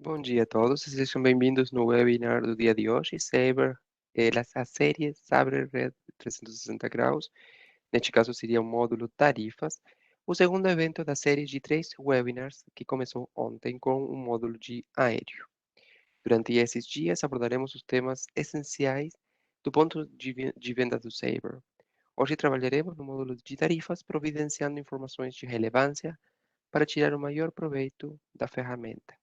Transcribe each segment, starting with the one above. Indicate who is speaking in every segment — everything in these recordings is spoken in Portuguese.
Speaker 1: Bom dia a todos e sejam bem-vindos no webinar do dia de hoje, Saber, a série Sabre Red 360 graus. Neste caso seria o módulo Tarifas, o segundo evento da série de 3 webinars que começou ontem com o módulo de aéreo. Durante esses dias abordaremos os temas essenciais do ponto de venda do Sabre. Hoje trabalharemos no módulo de tarifas, providenciando informações de relevância para tirar o maior proveito da ferramenta.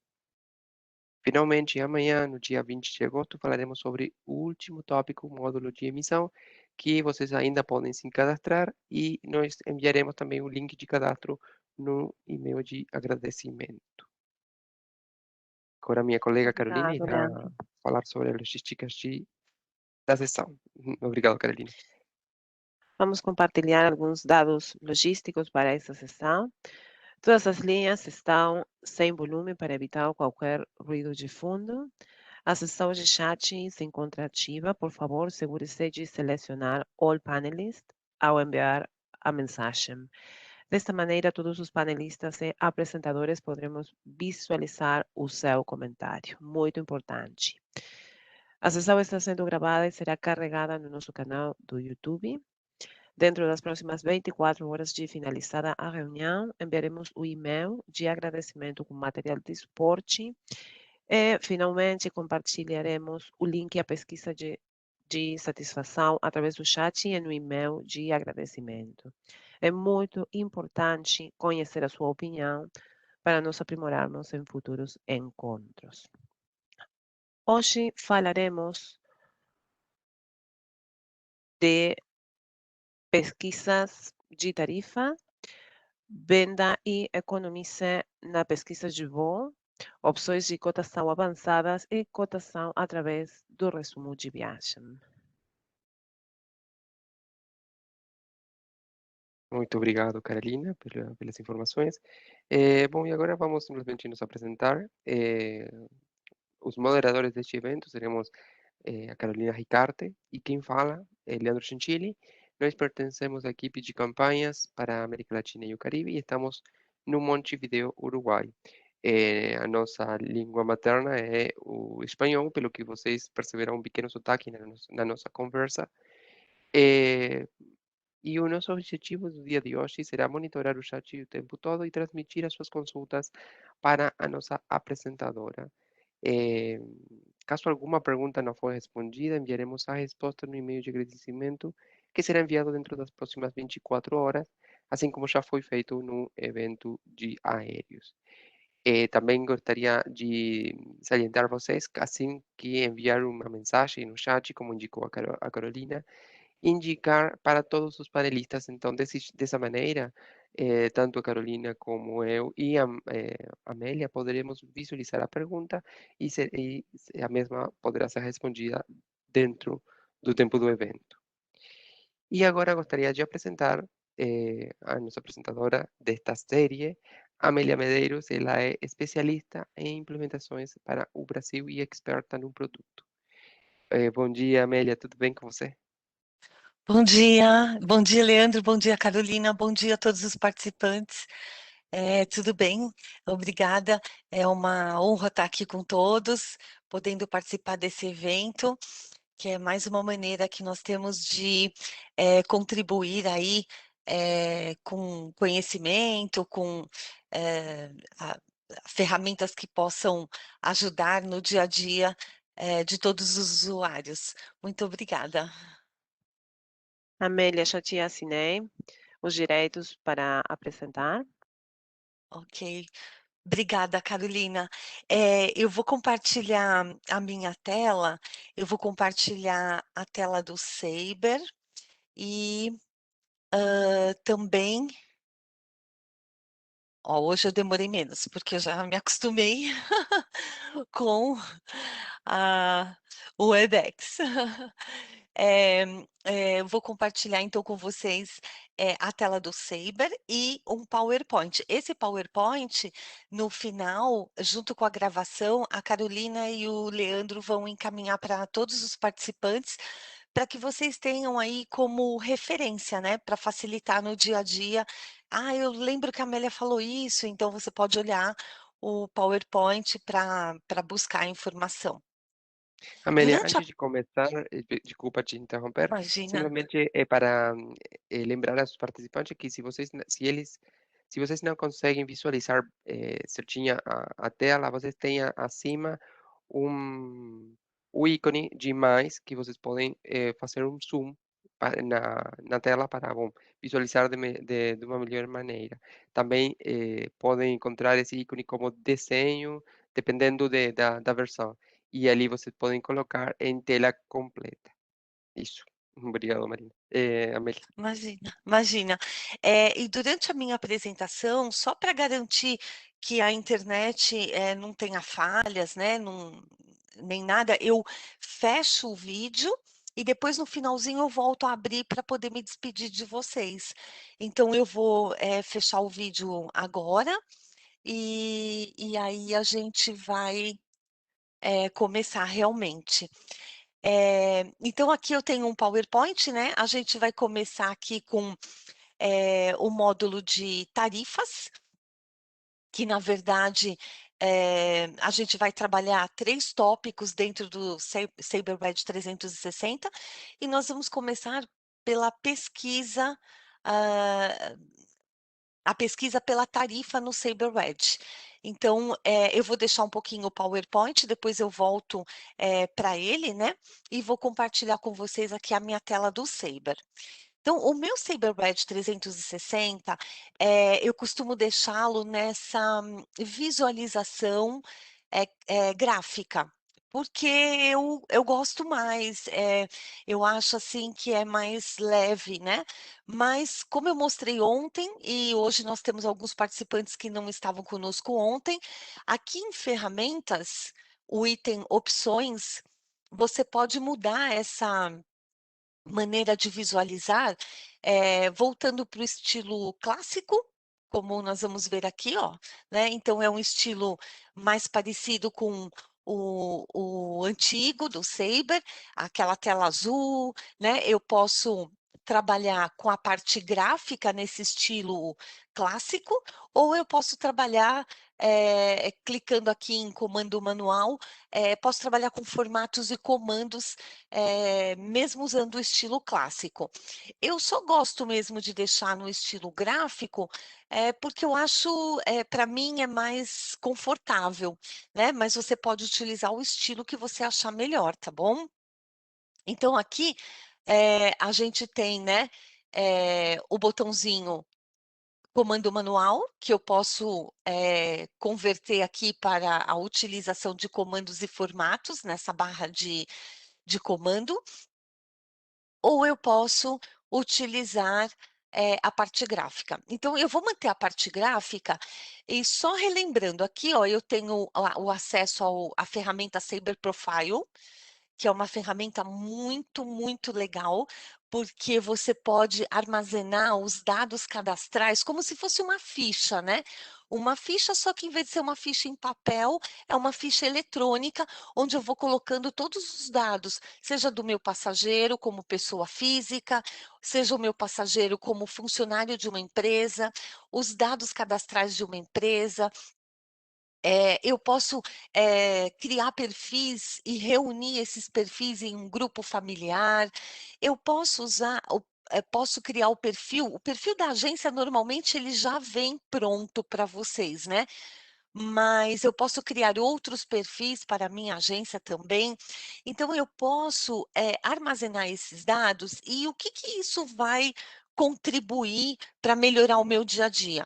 Speaker 1: Finalmente, amanhã, no dia 20 de agosto, falaremos sobre o último tópico, o módulo de emissão, que vocês ainda podem se cadastrar e nós enviaremos também o link de cadastro no e-mail de agradecimento. Agora, minha colega Carolina
Speaker 2: Obrigado,
Speaker 1: irá
Speaker 2: Leandro.
Speaker 1: falar sobre as logísticas da sessão. Obrigado, Carolina.
Speaker 2: Vamos compartilhar alguns dados logísticos para essa sessão. Todas as linhas estão sem volume para evitar qualquer ruído de fundo. A sessão de chat se encontra ativa. Por favor, segure-se de selecionar All Panelists ao enviar a mensagem. Desta maneira, todos os panelistas e apresentadores poderemos visualizar o seu comentário. Muito importante. A sessão está sendo gravada e será carregada no nosso canal do YouTube. Dentro das próximas 24 horas de finalizada a reunião, enviaremos o e-mail de agradecimento com material de suporte e, finalmente, compartilharemos o link à pesquisa de satisfação através do chat e no e-mail de agradecimento. É muito importante conhecer a sua opinião para nos aprimorarmos em futuros encontros. Hoje falaremos de pesquisas de tarifa, venda e economize na pesquisa de voo, opções de cotação avançadas e cotação através do resumo de viagem.
Speaker 1: Muito obrigado, Carolina, pelas informações. Bom, e agora vamos simplesmente nos apresentar. Os moderadores deste evento seremos a Carolina Ricarte e quem fala é Leandro Gentili. Nós pertencemos à equipe de campanhas para a América Latina e o Caribe e estamos no Montevideo, Uruguai. A nossa língua materna é o espanhol, pelo que vocês perceberão um pequeno sotaque na nossa conversa. Eh, e o nosso objetivo do dia de hoje será monitorar o chat o tempo todo e transmitir as suas consultas para a nossa apresentadora. Eh, Caso alguma pergunta não for respondida, enviaremos a resposta no e-mail de agradecimento, que será enviado dentro das próximas 24 horas, assim como já foi feito no evento de aéreos. Também gostaria de salientar vocês, que assim que enviar uma mensagem no chat, como indicou a Carolina, indicar para todos os panelistas. Então, dessa maneira, tanto a Carolina como eu e Amélia poderemos visualizar a pergunta e a mesma poderá ser respondida dentro do tempo do evento. E agora gostaria de apresentar a nossa apresentadora desta série, Amélia Medeiros. Ela é especialista em implementações para o Brasil e experta no produto. Bom dia, Amélia, tudo bem com você?
Speaker 3: Bom dia, Leandro, bom dia, Carolina, bom dia a todos os participantes. Tudo bem? Obrigada. É uma honra estar aqui com todos, podendo participar desse evento, que é mais uma maneira que nós temos de contribuir aí com conhecimento, com eh, a- ferramentas que possam ajudar no dia a dia de todos os usuários. Muito obrigada.
Speaker 2: Amélia, já te assinei os direitos para apresentar.
Speaker 3: Ok. Obrigada, Carolina. Eu vou compartilhar a minha tela, eu vou compartilhar a tela do Saber e também, hoje eu demorei menos, porque eu já me acostumei com o Webex. Eu vou compartilhar então com vocês a tela do Saber e um PowerPoint. Esse PowerPoint, no final, junto com a gravação, a Carolina e o Leandro vão encaminhar para todos os participantes, para que vocês tenham aí como referência, né, para facilitar no dia a dia. Eu lembro que a Amélia falou isso, então você pode olhar o PowerPoint para buscar a informação.
Speaker 1: Amélia,
Speaker 3: Durante a
Speaker 1: antes de começar, desculpa te interromper,
Speaker 3: Imagina.
Speaker 1: simplesmente é para lembrar aos participantes que se vocês não conseguem visualizar certinha a tela, vocês têm acima um, o ícone de mais que vocês podem fazer um zoom na tela para bom, visualizar de uma melhor maneira. Também podem encontrar esse ícone como desenho, dependendo da versão. E ali vocês podem colocar em tela completa. Isso. Obrigado, Marina. Amélia.
Speaker 3: Imagina, imagina. E durante a minha apresentação, só para garantir que a internet, não tenha falhas, né, nem nada, eu fecho o vídeo e depois no finalzinho eu volto a abrir para poder me despedir de vocês. Então eu vou, fechar o vídeo agora e aí a gente vai, começar realmente. Então aqui eu tenho um PowerPoint, né, a gente vai começar aqui com o módulo de tarifas, que na verdade a gente vai trabalhar 3 tópicos dentro do SaberWed 360 e nós vamos começar pela pesquisa, ah, a pesquisa pela tarifa no SaberWed. Então, eu vou deixar um pouquinho o PowerPoint, depois eu volto para ele, né? E vou compartilhar com vocês aqui a minha tela do Saber. Então, o meu SaberWed 360, eu costumo deixá-lo nessa visualização gráfica, porque eu gosto mais, eu acho assim que é mais leve, né? Mas como eu mostrei ontem, e hoje nós temos alguns participantes que não estavam conosco ontem, aqui em ferramentas, o item opções, você pode mudar essa maneira de visualizar, voltando para o estilo clássico, como nós vamos ver aqui, ó, né? Então é um estilo mais parecido com o antigo do Saber, aquela tela azul, né? Eu posso trabalhar com a parte gráfica nesse estilo clássico, ou eu posso trabalhar clicando aqui em comando manual, posso trabalhar com formatos e comandos mesmo usando o estilo clássico. Eu só gosto mesmo de deixar no estilo gráfico, porque eu acho, para mim é mais confortável, né? Mas você pode utilizar o estilo que você achar melhor, tá bom? Então aqui a gente tem, né, o botãozinho comando manual, que eu posso converter aqui para a utilização de comandos e formatos nessa barra de comando, ou eu posso utilizar a parte gráfica. Então, eu vou manter a parte gráfica e só relembrando aqui, ó, eu tenho o acesso à ferramenta Saber Profile, que é uma ferramenta muito, muito legal, porque você pode armazenar os dados cadastrais como se fosse uma ficha, né? Uma ficha, só que em vez de ser uma ficha em papel, é uma ficha eletrônica, onde eu vou colocando todos os dados, seja do meu passageiro como pessoa física, seja o meu passageiro como funcionário de uma empresa, os dados cadastrais de uma empresa, eu posso criar perfis e reunir esses perfis em um grupo familiar. Eu posso usar, posso criar o perfil da agência normalmente ele já vem pronto para vocês, né? Mas eu posso criar outros perfis para a minha agência também. Então, eu posso armazenar esses dados e o que que isso vai contribuir para melhorar o meu dia a dia?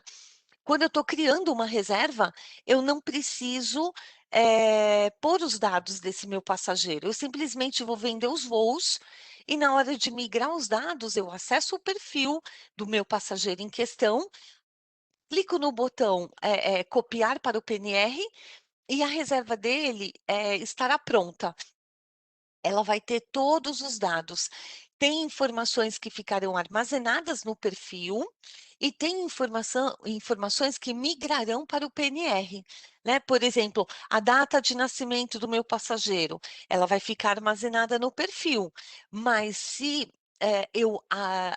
Speaker 3: Quando eu estou criando uma reserva, eu não preciso pôr os dados desse meu passageiro. Eu simplesmente vou vender os voos e na hora de migrar os dados, eu acesso o perfil do meu passageiro em questão, clico no botão copiar para o PNR e a reserva dele estará pronta. Ela vai ter todos os dados. Tem informações que ficarão armazenadas no perfil e tem informações que migrarão para o PNR, né? Por exemplo, a data de nascimento do meu passageiro, ela vai ficar armazenada no perfil, mas se eu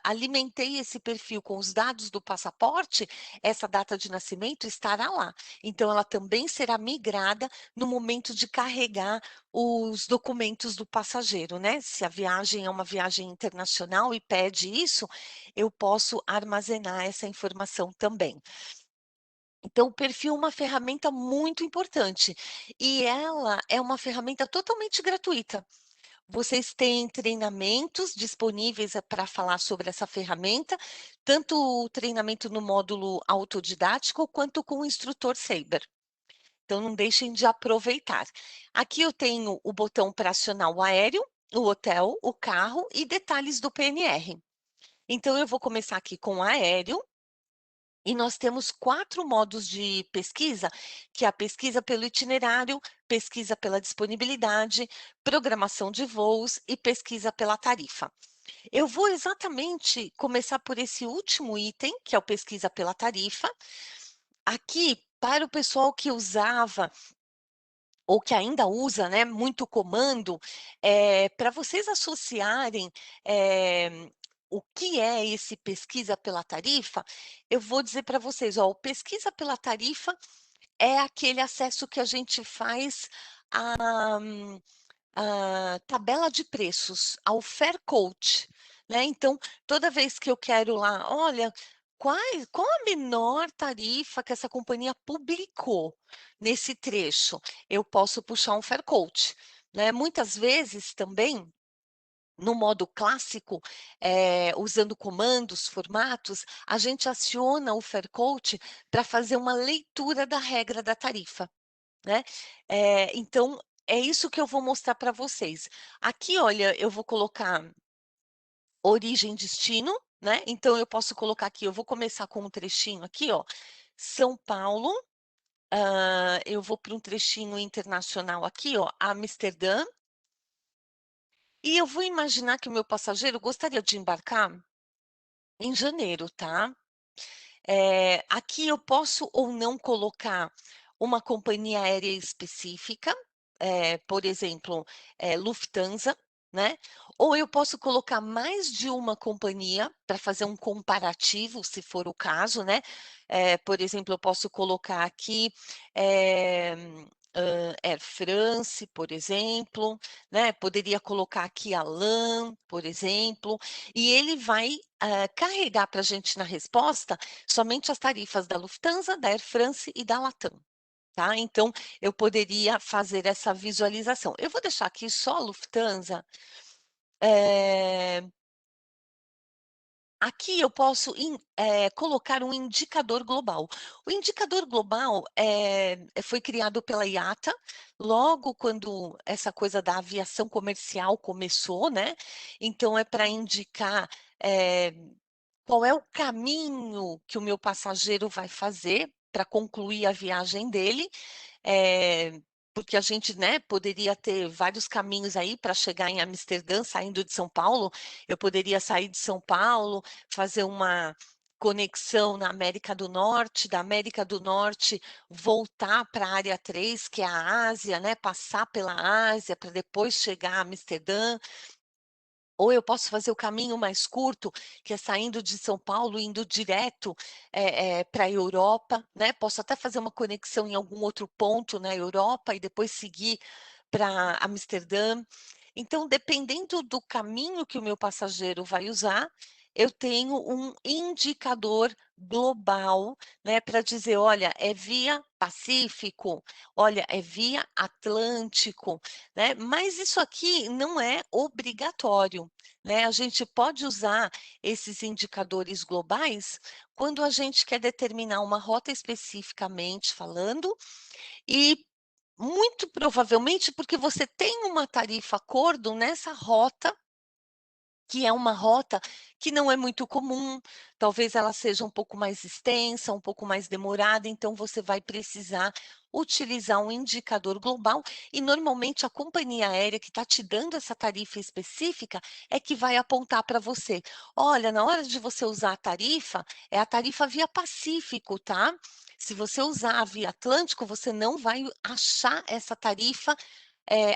Speaker 3: alimentei esse perfil com os dados do passaporte, essa data de nascimento estará lá. Então, ela também será migrada no momento de carregar os documentos do passageiro, né? Se a viagem é uma viagem internacional e pede isso, eu posso armazenar essa informação também. Então, o perfil é uma ferramenta muito importante e ela é uma ferramenta totalmente gratuita. Vocês têm treinamentos disponíveis para falar sobre essa ferramenta, tanto o treinamento no módulo autodidático quanto com o instrutor Saber. Então, não deixem de aproveitar. Aqui eu tenho o botão para acionar o aéreo, o hotel, o carro e detalhes do PNR. Então, eu vou começar aqui com o aéreo. E nós temos 4 modos de pesquisa, que é a pesquisa pelo itinerário, pesquisa pela disponibilidade, programação de voos e pesquisa pela tarifa. Eu vou exatamente começar por esse último item, que é o pesquisa pela tarifa. Aqui, para o pessoal que usava ou que ainda usa, né, muito comando, para vocês associarem o que é esse pesquisa pela tarifa, eu vou dizer para vocês, ó, o pesquisa pela tarifa é aquele acesso que a gente faz à, à tabela de preços, ao Faircode, né? Então, toda vez que eu quero lá, olha, qual a menor tarifa que essa companhia publicou nesse trecho? Eu posso puxar um Faircode, né? Muitas vezes também no modo clássico, usando comandos, formatos, a gente aciona o Faircode para fazer uma leitura da regra da tarifa, né? Então, é isso que eu vou mostrar para vocês. Aqui, olha, eu vou colocar origem e destino, né? Então, eu posso colocar aqui, eu vou começar com um trechinho aqui, ó, São Paulo, eu vou para um trechinho internacional aqui, ó, Amsterdã, e eu vou imaginar que o meu passageiro gostaria de embarcar em janeiro, tá? Aqui eu posso ou não colocar uma companhia aérea específica, por exemplo, Lufthansa, né? Ou eu posso colocar mais de uma companhia para fazer um comparativo, se for o caso, né? Por exemplo, eu posso colocar aqui Air France, por exemplo, né? Poderia colocar aqui a LAN, por exemplo, e ele vai carregar para a gente na resposta somente as tarifas da Lufthansa, da Air France e da Latam. Tá? Então, eu poderia fazer essa visualização. Eu vou deixar aqui só a Lufthansa. Aqui eu posso colocar um indicador global. O indicador global foi criado pela IATA, logo quando essa coisa da aviação comercial começou, né? Então, é para indicar qual é o caminho que o meu passageiro vai fazer para concluir a viagem dele, porque a gente, né, poderia ter vários caminhos aí para chegar em Amsterdã, saindo de São Paulo. Eu poderia sair de São Paulo, fazer uma conexão na América do Norte, da América do Norte voltar para a área 3, que é a Ásia, né, passar pela Ásia para depois chegar a Amsterdã. Ou eu posso fazer o caminho mais curto, que é saindo de São Paulo, indo direto para a Europa, né? Posso até fazer uma conexão em algum outro ponto na Europa e depois seguir para Amsterdã. Então, dependendo do caminho que o meu passageiro vai usar, eu tenho um indicador global, né, para dizer, olha, é via Pacífico, olha, é via Atlântico, né? Mas isso aqui não é obrigatório, né? A gente pode usar esses indicadores globais quando a gente quer determinar uma rota especificamente falando e muito provavelmente porque você tem uma tarifa acordo nessa rota, que é uma rota que não é muito comum, talvez ela seja um pouco mais extensa, um pouco mais demorada, então você vai precisar utilizar um indicador global e normalmente a companhia aérea que está te dando essa tarifa específica é que vai apontar para você. Olha, na hora de você usar a tarifa, é a tarifa via Pacífico, tá? Se você usar a via Atlântico, você não vai achar essa tarifa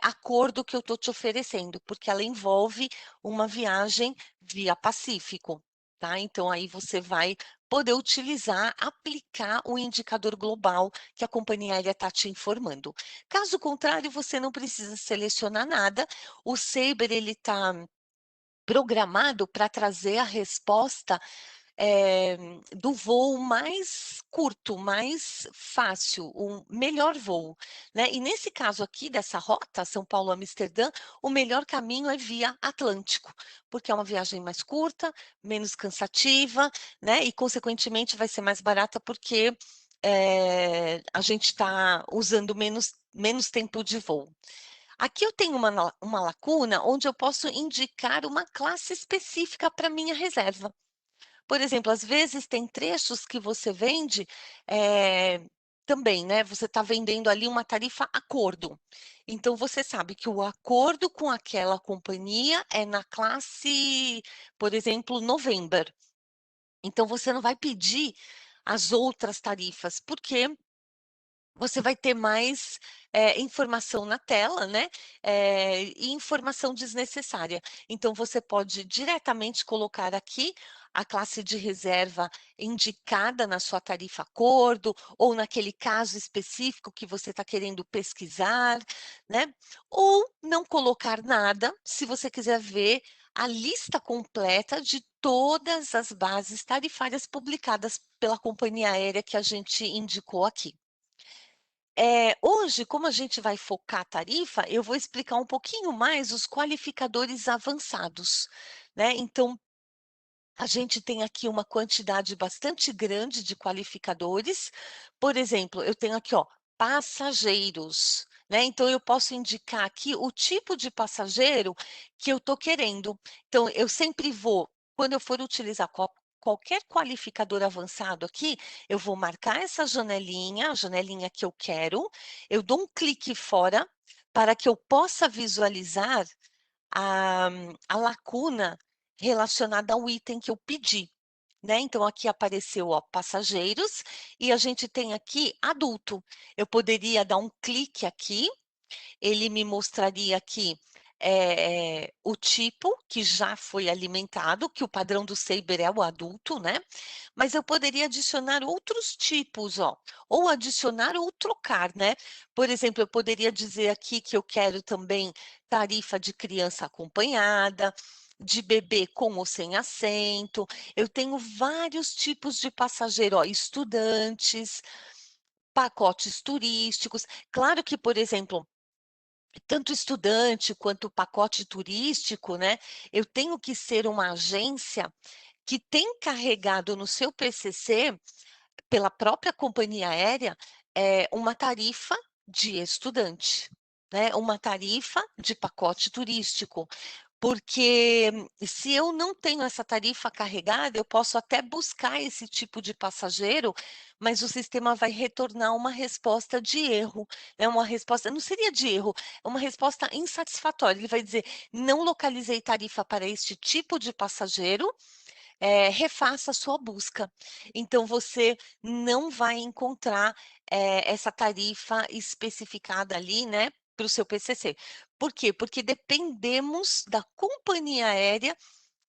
Speaker 3: acordo que eu estou te oferecendo, porque ela envolve uma viagem via Pacífico, tá? Então, aí você vai poder utilizar, aplicar o indicador global que a companhia aérea está te informando. Caso contrário, você não precisa selecionar nada, o Sabre ele está programado para trazer a resposta do voo mais curto, mais fácil, o melhor voo, né? E nesse caso aqui, dessa rota, São Paulo-Amsterdã, o melhor caminho é via Atlântico, porque é uma viagem mais curta, menos cansativa, né? E, consequentemente, vai ser mais barata porque a gente está usando menos tempo de voo. Aqui eu tenho uma lacuna onde eu posso indicar uma classe específica para minha reserva. Por exemplo, às vezes tem trechos que você vende também, né? Você está vendendo ali uma tarifa acordo. Então, você sabe que o acordo com aquela companhia é na classe, por exemplo, November. Então, você não vai pedir as outras tarifas, porque você vai ter mais informação na tela, né? E informação desnecessária. Então, você pode diretamente colocar aqui a classe de reserva indicada na sua tarifa acordo, ou naquele caso específico que você está querendo pesquisar, né? Ou não colocar nada, se você quiser ver a lista completa de todas as bases tarifárias publicadas pela companhia aérea que a gente indicou aqui. Hoje, como a gente vai focar a tarifa, eu vou explicar um pouquinho mais os qualificadores avançados, né? Então, a gente tem aqui uma quantidade bastante grande de qualificadores. Por exemplo, eu tenho aqui, ó, passageiros, né? Então, eu posso indicar aqui o tipo de passageiro que eu estou querendo. Então, eu sempre vou, quando eu for utilizar qualquer qualificador avançado aqui, eu vou marcar essa janelinha, a janelinha que eu quero, eu dou um clique fora para que eu possa visualizar a, a lacuna relacionada ao item que eu pedi, né? Então, aqui apareceu, ó, passageiros, e a gente tem aqui adulto. Eu poderia dar um clique aqui, ele me mostraria aqui o tipo que já foi alimentado, que o padrão do Sabre é o adulto, né? Mas eu poderia adicionar outros tipos, ó, ou adicionar ou trocar, né? Por exemplo, eu poderia dizer aqui que eu quero também tarifa de criança acompanhada, de bebê com ou sem assento. Eu tenho vários tipos de passageiro, ó, estudantes, pacotes turísticos. Claro que, por exemplo, tanto estudante quanto pacote turístico, né? Eu tenho que ser uma agência que tem carregado no seu PCC, pela própria companhia aérea, uma tarifa de estudante, né? Uma tarifa de pacote turístico. Porque se eu não tenho essa tarifa carregada, eu posso até buscar esse tipo de passageiro, mas o sistema vai retornar uma resposta de erro, né? Uma resposta, não seria de erro, é uma resposta insatisfatória. Ele vai dizer, não localizei tarifa para este tipo de passageiro, refaça a sua busca. Então, você não vai encontrar essa tarifa especificada ali, né, para o seu PCC. Por quê? Porque dependemos da companhia aérea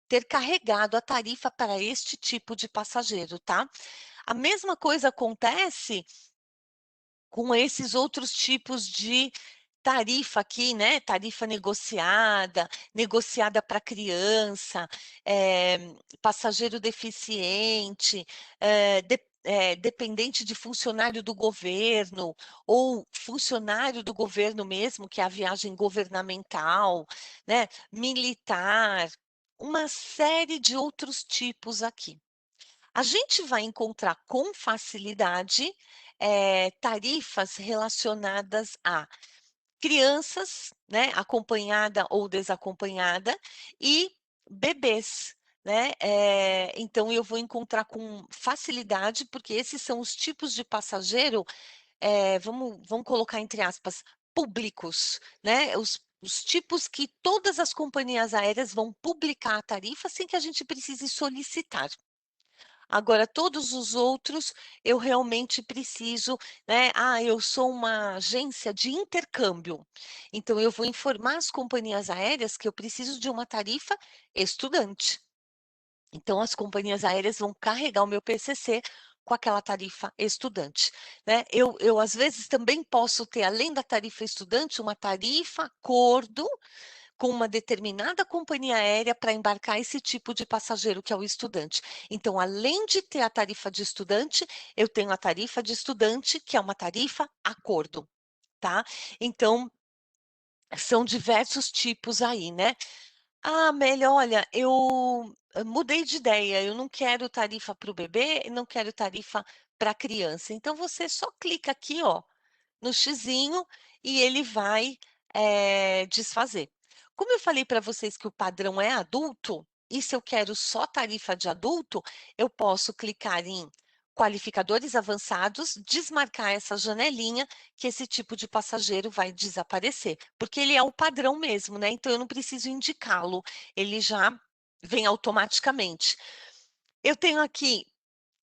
Speaker 3: ter carregado a tarifa para este tipo de passageiro, tá? A mesma coisa acontece com esses outros tipos de tarifa aqui, né? Tarifa negociada, negociada para criança, passageiro deficiente, dependente de funcionário do governo, ou funcionário do governo mesmo, que é a viagem governamental, né? Militar, uma série de outros tipos aqui. A gente vai encontrar com facilidade tarifas relacionadas a crianças, né, acompanhada ou desacompanhada, e bebês, né? Então, eu vou encontrar com facilidade, porque esses são os tipos de passageiro, vamos colocar entre aspas, públicos, né? Os tipos que todas as companhias aéreas vão publicar a tarifa sem que a gente precise solicitar. Agora, todos os outros, eu realmente preciso, né? Ah, eu sou uma agência de intercâmbio. Então, eu vou informar as companhias aéreas que eu preciso de uma tarifa estudante. Então, as companhias aéreas vão carregar o meu PCC com aquela tarifa estudante, né? Eu, às vezes, também posso ter, além da tarifa estudante, uma tarifa acordo com uma determinada companhia aérea para embarcar esse tipo de passageiro, que é o estudante. Então, além de ter a tarifa de estudante, eu tenho a tarifa de estudante, que é uma tarifa acordo, tá? Então, são diversos tipos aí, né? Ah, Amélia, olha, eu mudei de ideia, eu não quero tarifa para o bebê, não quero tarifa para a criança. Então, você só clica aqui, ó, no xizinho e ele vai desfazer. Como eu falei para vocês que o padrão é adulto, e se eu quero só tarifa de adulto, eu posso clicar em qualificadores avançados, desmarcar essa janelinha que esse tipo de passageiro vai desaparecer, porque ele é o padrão mesmo, né? Então eu não preciso indicá-lo, ele já vem automaticamente. Eu tenho aqui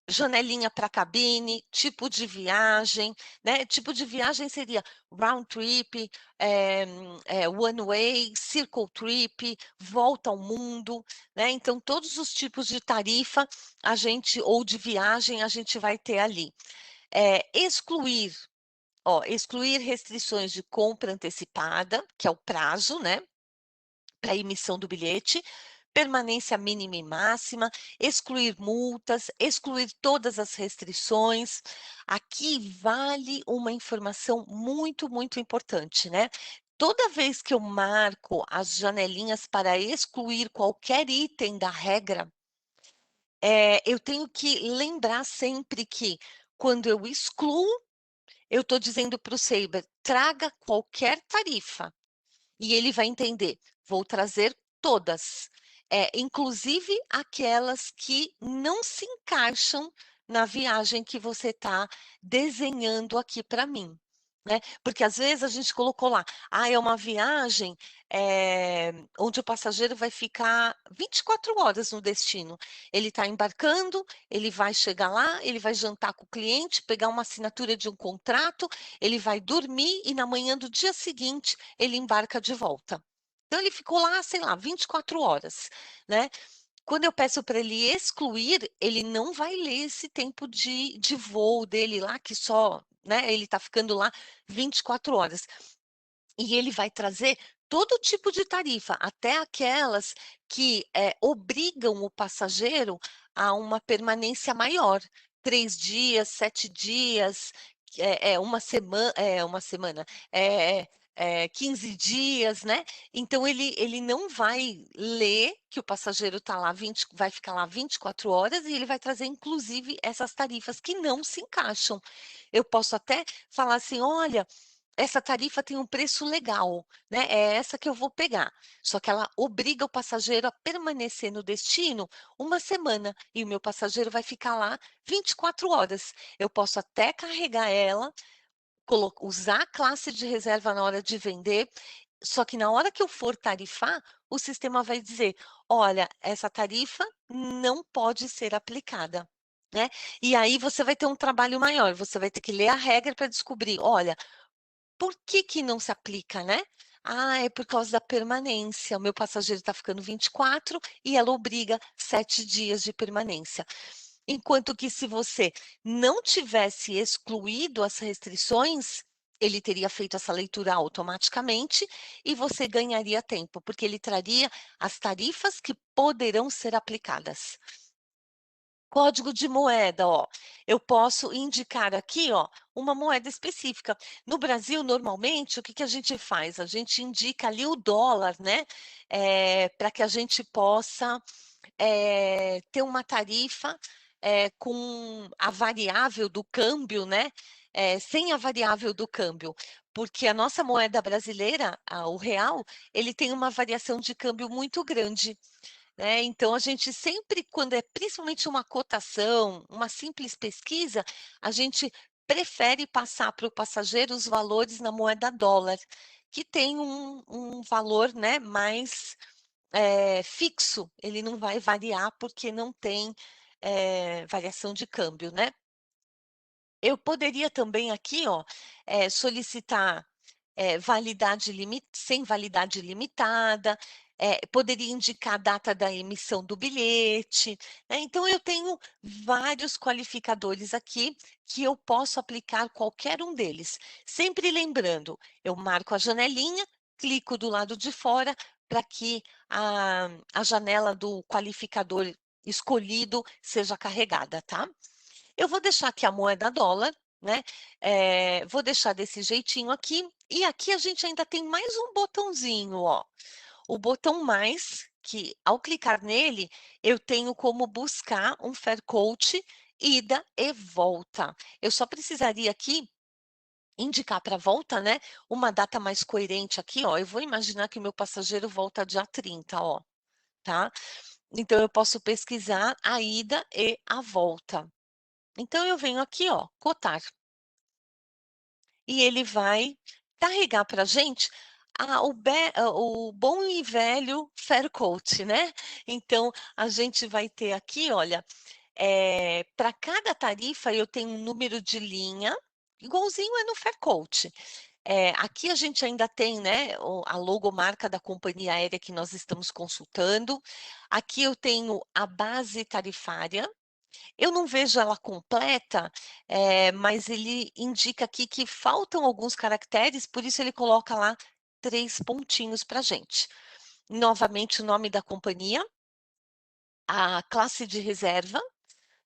Speaker 3: janelinha para cabine, tipo de viagem, né? Tipo de viagem seria round trip, one way, circle trip, volta ao mundo, né? Então, todos os tipos de tarifa a gente, ou de viagem, a gente vai ter ali. Excluir, ó, excluir restrições de compra antecipada, que é o prazo, né? Para emissão do bilhete, permanência mínima e máxima, excluir multas, excluir todas as restrições. Aqui vale uma informação muito, muito importante, né? Toda vez que eu marco as janelinhas para excluir qualquer item da regra, eu tenho que lembrar sempre que quando eu excluo, eu estou dizendo para o Saber, traga qualquer tarifa. E ele vai entender, vou trazer todas, inclusive aquelas que não se encaixam na viagem que você está desenhando aqui para mim. Né? Porque às vezes a gente colocou lá, é uma viagem onde o passageiro vai ficar 24 horas no destino. Ele está embarcando, ele vai chegar lá, ele vai jantar com o cliente, pegar uma assinatura de um contrato, ele vai dormir e na manhã do dia seguinte ele embarca de volta. Então ele ficou lá, sei lá, 24 horas, né? Quando eu peço para ele excluir, ele não vai ler esse tempo de voo dele lá, que só, né, ele está ficando lá 24 horas. E ele vai trazer todo tipo de tarifa, até aquelas que obrigam o passageiro a uma permanência maior, 3 dias, 7 dias, uma semana, 15 dias, né? Então ele não vai ler que o passageiro tá lá vai ficar lá 24 horas e ele vai trazer, inclusive, essas tarifas que não se encaixam. Eu posso até falar assim: olha, essa tarifa tem um preço legal, né? É essa que eu vou pegar. Só que ela obriga o passageiro a permanecer no destino uma semana e o meu passageiro vai ficar lá 24 horas. Eu posso até carregar ela, usar a classe de reserva na hora de vender, só que na hora que eu for tarifar, o sistema vai dizer: olha, essa tarifa não pode ser aplicada. Né? E aí você vai ter um trabalho maior, você vai ter que ler a regra para descobrir, olha, por que que não se aplica, né? É por causa da permanência. O meu passageiro está ficando 24 e ela obriga 7 dias de permanência. Enquanto que se você não tivesse excluído as restrições, ele teria feito essa leitura automaticamente e você ganharia tempo, porque ele traria as tarifas que poderão ser aplicadas. Código de moeda, ó. Eu posso indicar aqui, ó, uma moeda específica. No Brasil, normalmente, o que que a gente faz? A gente indica ali o dólar, né? Para que a gente possa ter uma tarifa com a variável do câmbio, né? Sem a variável do câmbio, porque a nossa moeda brasileira, o real, ele tem uma variação de câmbio muito grande. Né? Então, a gente sempre, quando é principalmente uma cotação, uma simples pesquisa, a gente prefere passar para o passageiro os valores na moeda dólar, que tem um valor, né, mais fixo, ele não vai variar porque não tem variação de câmbio, né? Eu poderia também aqui, ó, solicitar sem validade limitada, poderia indicar a data da emissão do bilhete, né? Então, eu tenho vários qualificadores aqui que eu posso aplicar qualquer um deles. Sempre lembrando, eu marco a janelinha, clico do lado de fora para que a janela do qualificador escolhido seja carregada, tá? Eu vou deixar aqui a moeda dólar, né? Vou deixar desse jeitinho aqui. E aqui a gente ainda tem mais um botãozinho, ó. O botão mais, que ao clicar nele, eu tenho como buscar um Faircoach ida e volta. Eu só precisaria aqui indicar para volta, né? Uma data mais coerente aqui, ó. Eu vou imaginar que o meu passageiro volta dia 30, ó, tá? Então, eu posso pesquisar a ida e a volta. Então, eu venho aqui, ó, cotar. E ele vai carregar para a gente o bom e velho Faircoach, né? Então, a gente vai ter aqui, olha, para cada tarifa eu tenho um número de linha, igualzinho é no Faircoach. Aqui a gente ainda tem, né, a logomarca da companhia aérea que nós estamos consultando. Aqui eu tenho a base tarifária. Eu não vejo ela completa, mas ele indica aqui que faltam alguns caracteres, por isso ele coloca lá 3 pontinhos para a gente. Novamente, o nome da companhia, a classe de reserva,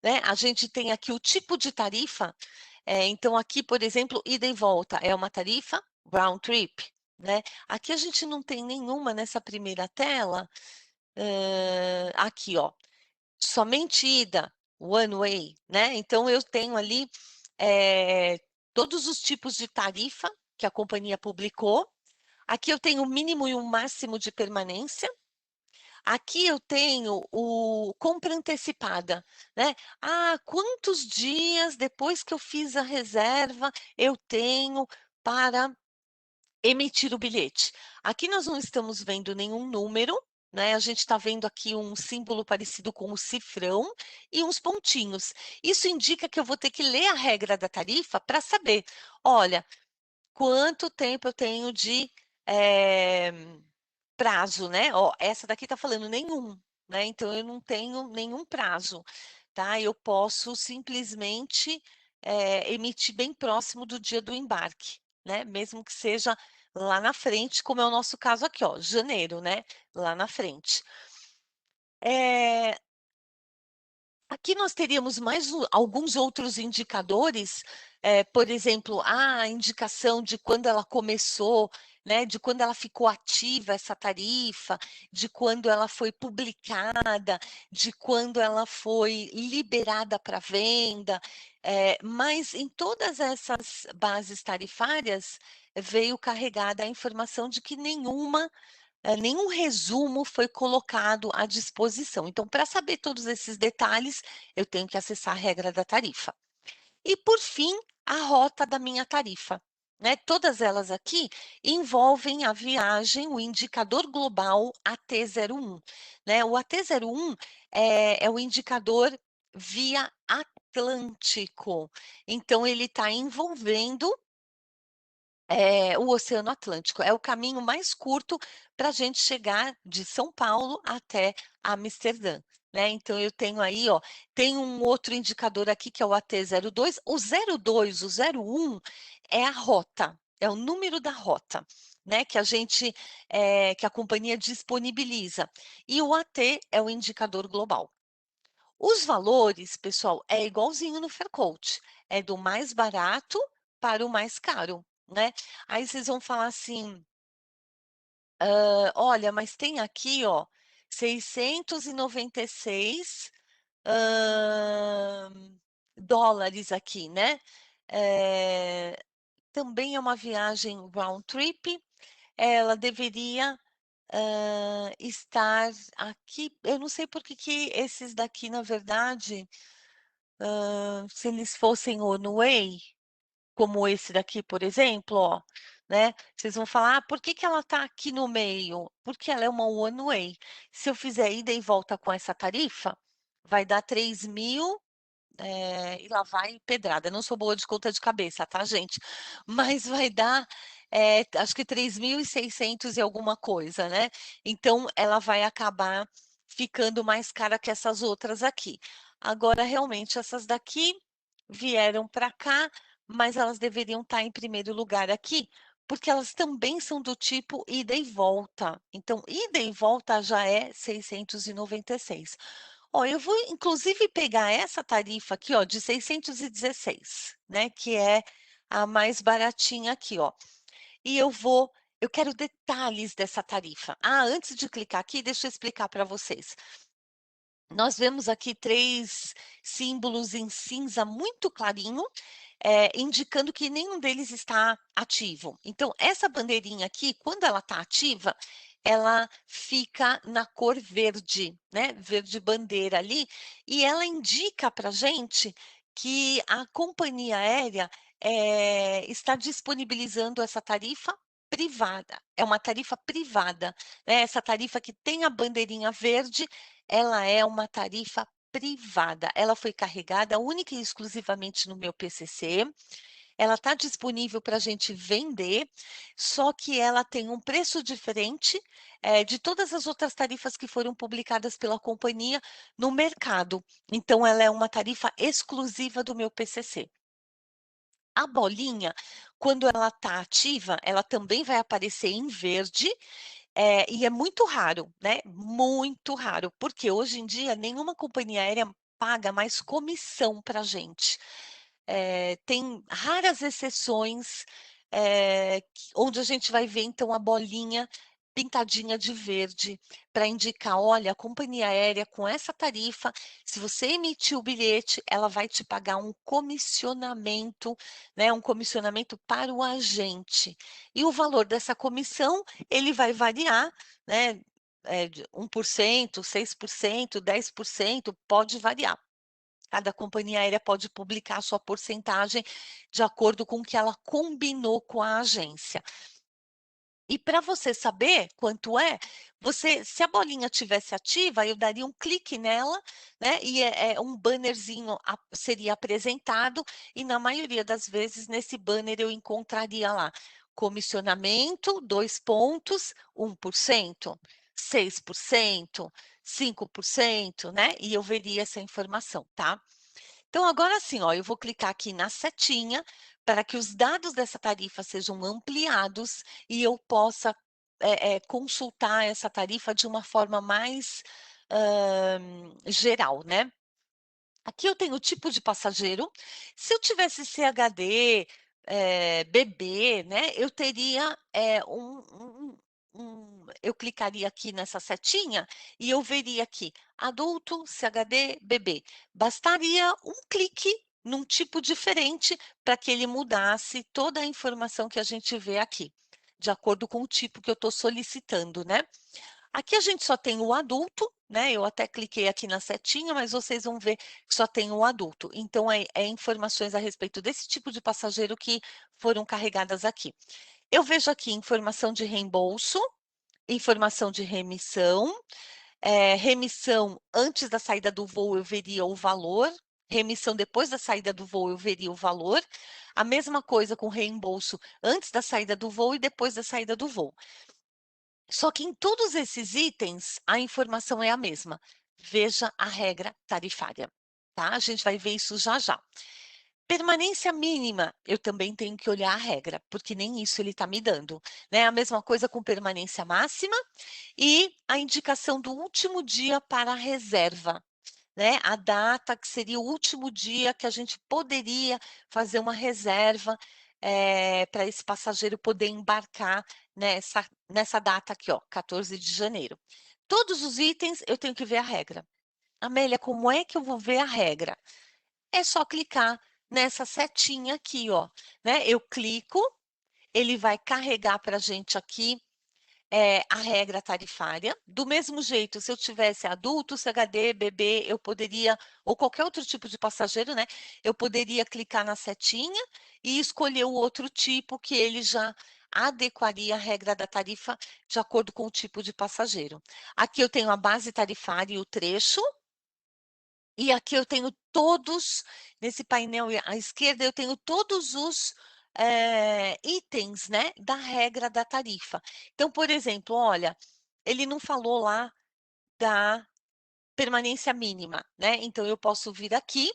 Speaker 3: né? A gente tem aqui o tipo de tarifa. Então, aqui, por exemplo, ida e volta é uma tarifa round trip, né? Aqui a gente não tem nenhuma nessa primeira tela. Aqui, ó, somente ida, one way, né? Então, eu tenho ali todos os tipos de tarifa que a companhia publicou. Aqui eu tenho o mínimo e o máximo de permanência. Aqui eu tenho o compra antecipada, né? Ah, quantos dias depois que eu fiz a reserva eu tenho para emitir o bilhete? Aqui nós não estamos vendo nenhum número, né? A gente está vendo aqui um símbolo parecido com o cifrão e uns pontinhos. Isso indica que eu vou ter que ler a regra da tarifa para saber, olha, quanto tempo eu tenho de prazo, né? Ó, essa daqui está falando nenhum, né? Então, eu não tenho nenhum prazo, tá? Eu posso simplesmente emitir bem próximo do dia do embarque, né? Mesmo que seja lá na frente, como é o nosso caso aqui, ó, janeiro, né? Lá na frente. Aqui nós teríamos mais alguns outros indicadores, por exemplo, a indicação de quando ela começou, né, de quando ela ficou ativa essa tarifa, de quando ela foi publicada, de quando ela foi liberada para venda, mas em todas essas bases tarifárias veio carregada a informação de que nenhum resumo foi colocado à disposição. Então, para saber todos esses detalhes, eu tenho que acessar a regra da tarifa. E, por fim, a rota da minha tarifa, né? Todas elas aqui envolvem a viagem, o indicador global AT01, né? O AT01 é o indicador via Atlântico. Então, ele está envolvendo o Oceano Atlântico. É o caminho mais curto para a gente chegar de São Paulo até Amsterdã, né? Então, eu tenho aí, ó, tem um outro indicador aqui que é o AT02. O 02, o 01 é a rota, é o número da rota, né? Que a companhia disponibiliza. E o AT é o indicador global. Os valores, pessoal, é igualzinho no Faircoach, é do mais barato para o mais caro, né? Aí vocês vão falar assim, olha, mas tem aqui, ó, 696 dólares aqui, né? Também é uma viagem round trip, ela deveria estar aqui, eu não sei por que esses daqui, na verdade, se eles fossem one-way, como esse daqui, por exemplo, ó, né? Vocês vão falar, por que ela está aqui no meio? Porque ela é uma one-way. Se eu fizer ida e volta com essa tarifa, vai dar 3.000, e lá vai pedrada. Não sou boa de conta de cabeça, tá, gente? Mas vai dar, acho que 3.600 e alguma coisa, né? Então, ela vai acabar ficando mais cara que essas outras aqui. Agora, realmente, essas daqui vieram para cá, mas elas deveriam estar em primeiro lugar aqui, porque elas também são do tipo ida e volta. Então, ida e volta já é 696. Ó, eu vou inclusive pegar essa tarifa aqui, ó, de 616, né, que é a mais baratinha aqui, ó. E eu quero detalhes dessa tarifa. Ah, antes de clicar aqui, deixa eu explicar para vocês. Nós vemos aqui 3 símbolos em cinza muito clarinho, indicando que nenhum deles está ativo. Então, essa bandeirinha aqui, quando ela está ativa, ela fica na cor verde, né? Verde bandeira ali, e ela indica para a gente que a companhia aérea está disponibilizando essa tarifa privada. É uma tarifa privada, né? Essa tarifa que tem a bandeirinha verde, ela é uma tarifa privada. Ela foi carregada única e exclusivamente no meu PCC. Ela está disponível para a gente vender, só que ela tem um preço diferente de todas as outras tarifas que foram publicadas pela companhia no mercado. Então, ela é uma tarifa exclusiva do meu PCC. A bolinha, quando ela está ativa, ela também vai aparecer em verde, e é muito raro, né? Muito raro, porque hoje em dia nenhuma companhia aérea paga mais comissão para a gente. Tem raras exceções onde a gente vai ver, então, a bolinha pintadinha de verde, para indicar, olha, a companhia aérea com essa tarifa, se você emitir o bilhete, ela vai te pagar um comissionamento, né, um comissionamento para o agente. E o valor dessa comissão, ele vai variar, né, de 1%, 6%, 10%, pode variar. Cada companhia aérea pode publicar a sua porcentagem de acordo com o que ela combinou com a agência. E para você saber quanto é, se a bolinha tivesse ativa, eu daria um clique nela, né? E um bannerzinho seria apresentado, e na maioria das vezes nesse banner eu encontraria lá comissionamento, 2 pontos, 1%, 6%, 5%, né? E eu veria essa informação, tá? Então, agora sim, ó, eu vou clicar aqui na setinha para que os dados dessa tarifa sejam ampliados e eu possa consultar essa tarifa de uma forma mais geral, né? Aqui eu tenho o tipo de passageiro. Se eu tivesse CHD, bebê, né, eu teria eu clicaria aqui nessa setinha e eu veria aqui, adulto, CHD, bebê. Bastaria um clique num tipo diferente para que ele mudasse toda a informação que a gente vê aqui, de acordo com o tipo que eu estou solicitando, né? Aqui a gente só tem o adulto, né? Eu até cliquei aqui na setinha, mas vocês vão ver que só tem o adulto. Então, é informações a respeito desse tipo de passageiro que foram carregadas aqui. Eu vejo aqui informação de reembolso, informação de remissão, remissão antes da saída do voo eu veria o valor, remissão depois da saída do voo eu veria o valor, a mesma coisa com reembolso antes da saída do voo e depois da saída do voo. Só que em todos esses itens, a informação é a mesma. Veja a regra tarifária, tá? A gente vai ver isso já já. Permanência mínima, eu também tenho que olhar a regra, porque nem isso ele está me dando, né? A mesma coisa com permanência máxima e a indicação do último dia para a reserva, né? A data que seria o último dia que a gente poderia fazer uma reserva para esse passageiro poder embarcar nessa data aqui, ó, 14 de janeiro. Todos os itens eu tenho que ver a regra. Amélia, como é que eu vou ver a regra? É só clicar nessa setinha aqui, ó, né? Eu clico, ele vai carregar para a gente aqui a regra tarifária. Do mesmo jeito, se eu tivesse adulto, CHD, bebê, eu poderia, ou qualquer outro tipo de passageiro, né? Eu poderia clicar na setinha e escolher o outro tipo que ele já adequaria a regra da tarifa de acordo com o tipo de passageiro. Aqui eu tenho a base tarifária e o trecho, E aqui eu tenho todos, nesse painel à esquerda, eu tenho todos os itens, né, da regra da tarifa. Então, por exemplo, olha, ele não falou lá da permanência mínima, né? Então, eu posso vir aqui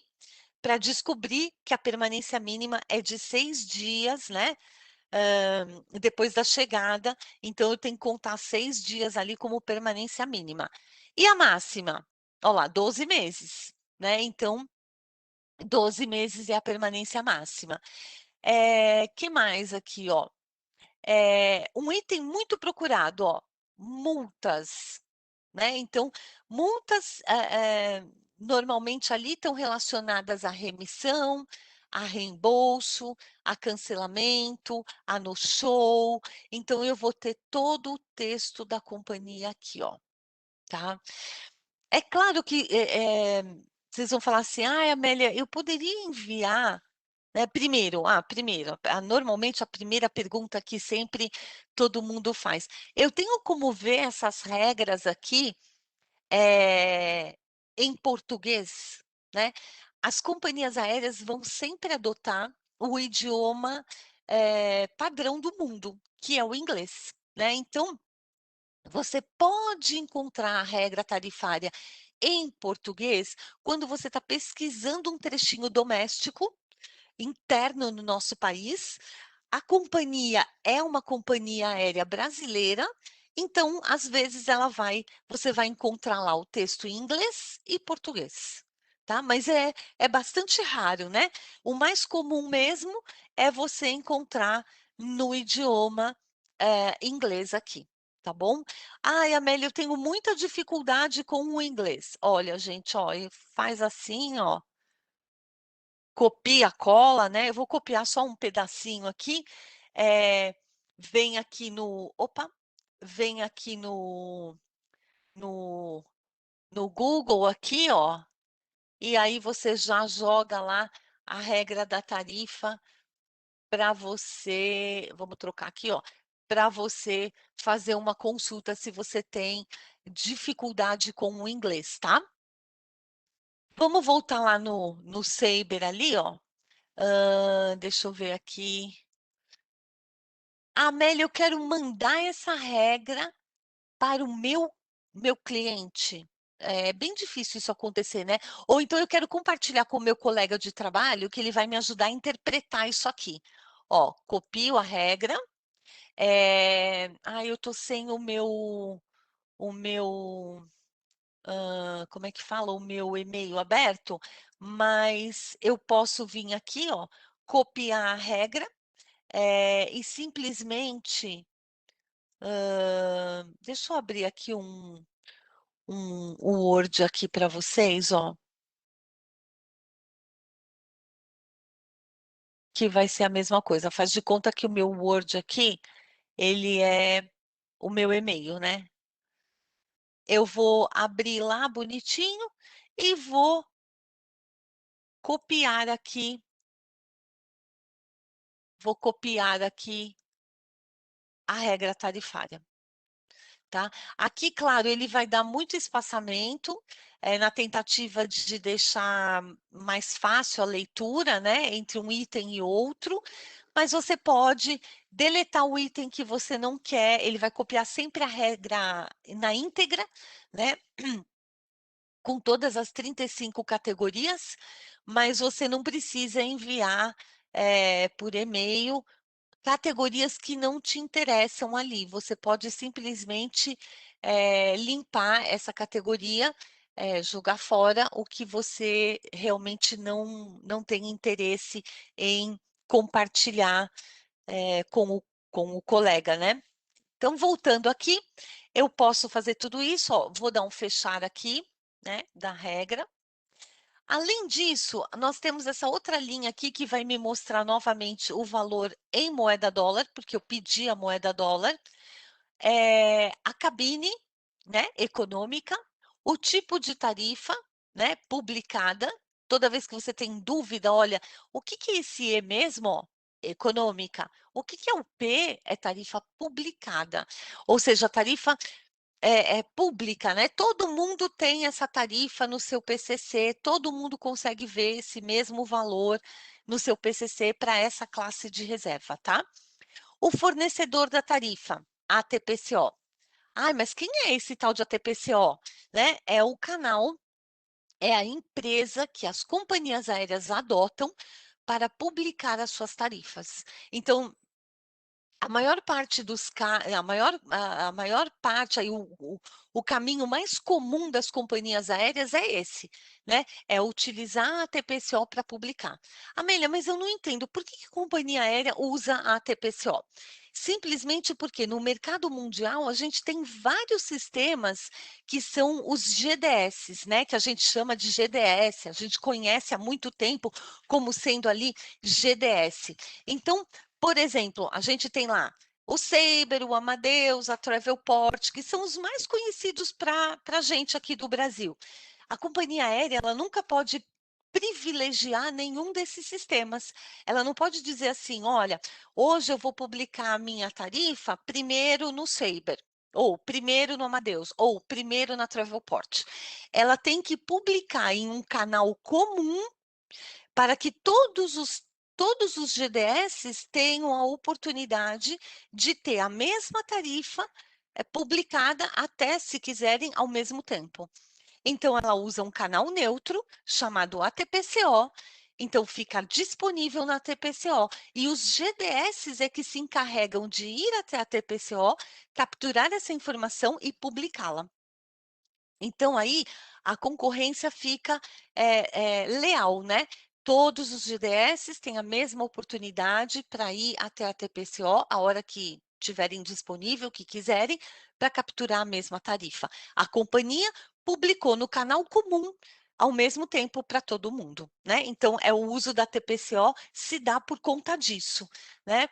Speaker 3: para descobrir que a permanência mínima é de 6 dias, né? Depois da chegada, então eu tenho que contar 6 dias ali como permanência mínima. E a máxima? Olha lá, 12 meses, né? Então, 12 meses é a permanência máxima. Que mais aqui, ó? Um item muito procurado, ó, multas, né? Então, multas normalmente ali estão relacionadas à remissão, a reembolso, a cancelamento, a no-show. Então, eu vou ter todo o texto da companhia aqui, ó, tá? É claro que vocês vão falar assim, Amélia, eu poderia enviar, né? Primeiro, normalmente a primeira pergunta que sempre todo mundo faz. Eu tenho como ver essas regras aqui em português, né? As companhias aéreas vão sempre adotar o idioma padrão do mundo, que é o inglês, né? Então, você pode encontrar a regra tarifária em português quando você está pesquisando um trechinho doméstico interno no nosso país. A companhia é uma companhia aérea brasileira, então, às vezes, você vai encontrar lá o texto em inglês e português, tá? Mas é bastante raro, né? O mais comum mesmo é você encontrar no idioma inglês aqui, tá bom? Ai, Amélia, eu tenho muita dificuldade com o inglês. Olha, gente, ó, faz assim, ó, copia, cola, né? Eu vou copiar só um pedacinho aqui. Vem aqui no. Opa! Vem aqui no, no Google, aqui, ó. E aí você já joga lá a regra da tarifa para você. Vamos trocar aqui, ó. Para você fazer uma consulta se você tem dificuldade com o inglês, tá? Vamos voltar lá no Saber ali, ó. Deixa eu ver aqui. Amélia, eu quero mandar essa regra para o meu cliente. É bem difícil isso acontecer, né? Ou então eu quero compartilhar com o meu colega de trabalho que ele vai me ajudar a interpretar isso aqui. Ó, copio a regra. Eu tô sem como é que fala? O meu e-mail aberto, mas eu posso vir aqui, ó, copiar a regra e simplesmente deixa eu abrir aqui um Word aqui para vocês, ó, que vai ser a mesma coisa. Faz de conta que o meu Word aqui, ele é o meu e-mail, né? Eu vou abrir lá bonitinho e vou copiar aqui, a regra tarifária. Tá? Aqui, claro, ele vai dar muito espaçamento na tentativa de deixar mais fácil a leitura, né, entre um item e outro, mas você pode deletar o item que você não quer, ele vai copiar sempre a regra na íntegra, né, com todas as 35 categorias, mas você não precisa enviar por e-mail categorias que não te interessam ali. Você pode simplesmente limpar essa categoria, jogar fora o que você realmente não tem interesse em compartilhar com o colega, né? Então, voltando aqui, eu posso fazer tudo isso, ó, vou dar um fechar aqui, né, da regra. Além disso, nós temos essa outra linha aqui que vai me mostrar novamente o valor em moeda dólar, porque eu pedi a moeda dólar, a cabine, né, econômica, o tipo de tarifa, né, publicada. Toda vez que você tem dúvida, olha, o que é esse E mesmo? Ó? Econômica. O que é o P? É tarifa publicada. Ou seja, a tarifa pública, né? Todo mundo tem essa tarifa no seu PCC, todo mundo consegue ver esse mesmo valor no seu PCC para essa classe de reserva, tá? O fornecedor da tarifa, ATPCO. Ai, mas quem é esse tal de ATPCO? Né? É o canal, é a empresa que as companhias aéreas adotam para publicar as suas tarifas. Então, a maior parte a maior parte, aí, o caminho mais comum das companhias aéreas é esse, né? É utilizar a TPCO para publicar. Amélia, mas eu não entendo, por que a companhia aérea usa a TPCO? Simplesmente porque no mercado mundial a gente tem vários sistemas que são os GDS, né? Que a gente chama de GDS, a gente conhece há muito tempo como sendo ali GDS. Então, por exemplo, a gente tem lá o Sabre, o Amadeus, a Travelport, que são os mais conhecidos para a gente aqui do Brasil. A companhia aérea, ela nunca pode privilegiar nenhum desses sistemas. Ela não pode dizer assim, olha, hoje eu vou publicar a minha tarifa primeiro no Sabre, ou primeiro no Amadeus, ou primeiro na Travelport. Ela tem que publicar em um canal comum para que todos os GDS tenham a oportunidade de ter a mesma tarifa publicada até, se quiserem, ao mesmo tempo. Então, ela usa um canal neutro chamado ATPCO, então fica disponível na ATPCO. E os GDS é que se encarregam de ir até a ATPCO, capturar essa informação e publicá-la. Então, aí, a concorrência fica leal, né? Todos os GDS têm a mesma oportunidade para ir até a TPCO a hora que tiverem disponível, que quiserem, para capturar a mesma tarifa. A companhia publicou no canal comum ao mesmo tempo para todo mundo, né? Então, o uso da TPCO se dá por conta disso, né?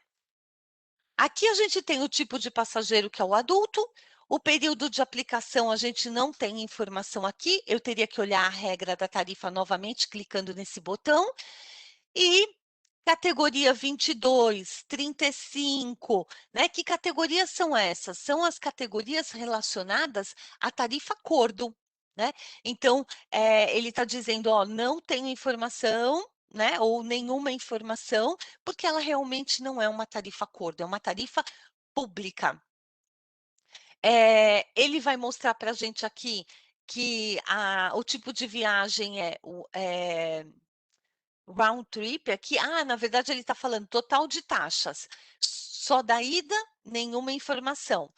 Speaker 3: Aqui a gente tem o tipo de passageiro que é o adulto, o período de aplicação a gente não tem informação aqui, eu teria que olhar a regra da tarifa novamente, clicando nesse botão, e categoria 22, 35, né? Que categorias são essas? São as categorias relacionadas à tarifa acordo, né? Então, ele está dizendo, ó, não tenho informação, né? Ou nenhuma informação, porque ela realmente não é uma tarifa acordo, é uma tarifa pública. Ele vai mostrar para a gente aqui que o tipo de viagem é round trip aqui, na verdade ele está falando total de taxas, só da ida, nenhuma informação.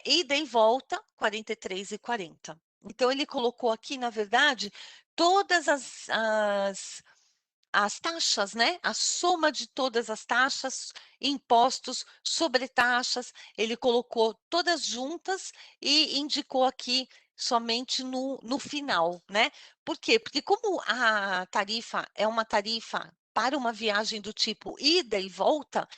Speaker 3: Ida e volta, 43,40. Então, ele colocou aqui, na verdade, todas as taxas, né? A soma de todas as taxas, impostos, sobretaxas, ele colocou todas juntas e indicou aqui somente no final, né? Por quê? Porque como a tarifa é uma tarifa para uma viagem do tipo ida e volta,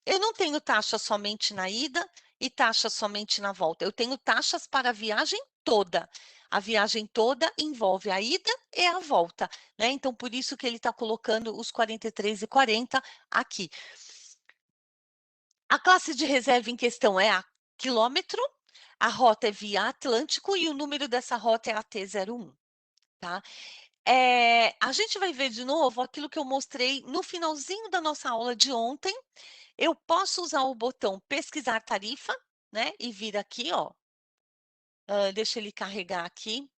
Speaker 3: eu não tenho taxa somente na ida e taxa somente na volta. Eu tenho taxas para a viagem toda. A viagem toda envolve a ida e a volta, né? Então, por isso que ele está colocando os 43,40 aqui. A classe de reserva em questão é a quilômetro, a rota é via Atlântico e o número dessa rota é AT01, tá? A gente vai ver de novo aquilo que eu mostrei no finalzinho da nossa aula de ontem. Eu posso usar o botão pesquisar tarifa, né? E vir aqui, ó. Deixa ele carregar aqui.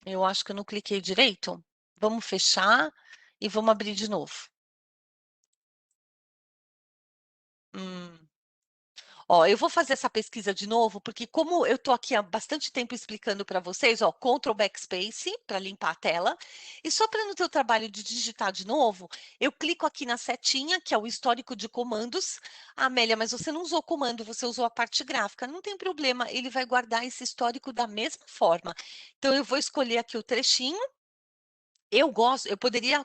Speaker 3: Eu acho que eu não cliquei direito. Vamos fechar e vamos abrir de novo. Ó, eu vou fazer essa pesquisa de novo, porque como eu estou aqui há bastante tempo explicando para vocês, ó, Ctrl Backspace para limpar a tela, e só para no teu trabalho de digitar de novo, eu clico aqui na setinha, que é o histórico de comandos. Amélia, mas você não usou o comando, você usou a parte gráfica. Não tem problema, ele vai guardar esse histórico da mesma forma. Então, eu vou escolher aqui o trechinho. Eu poderia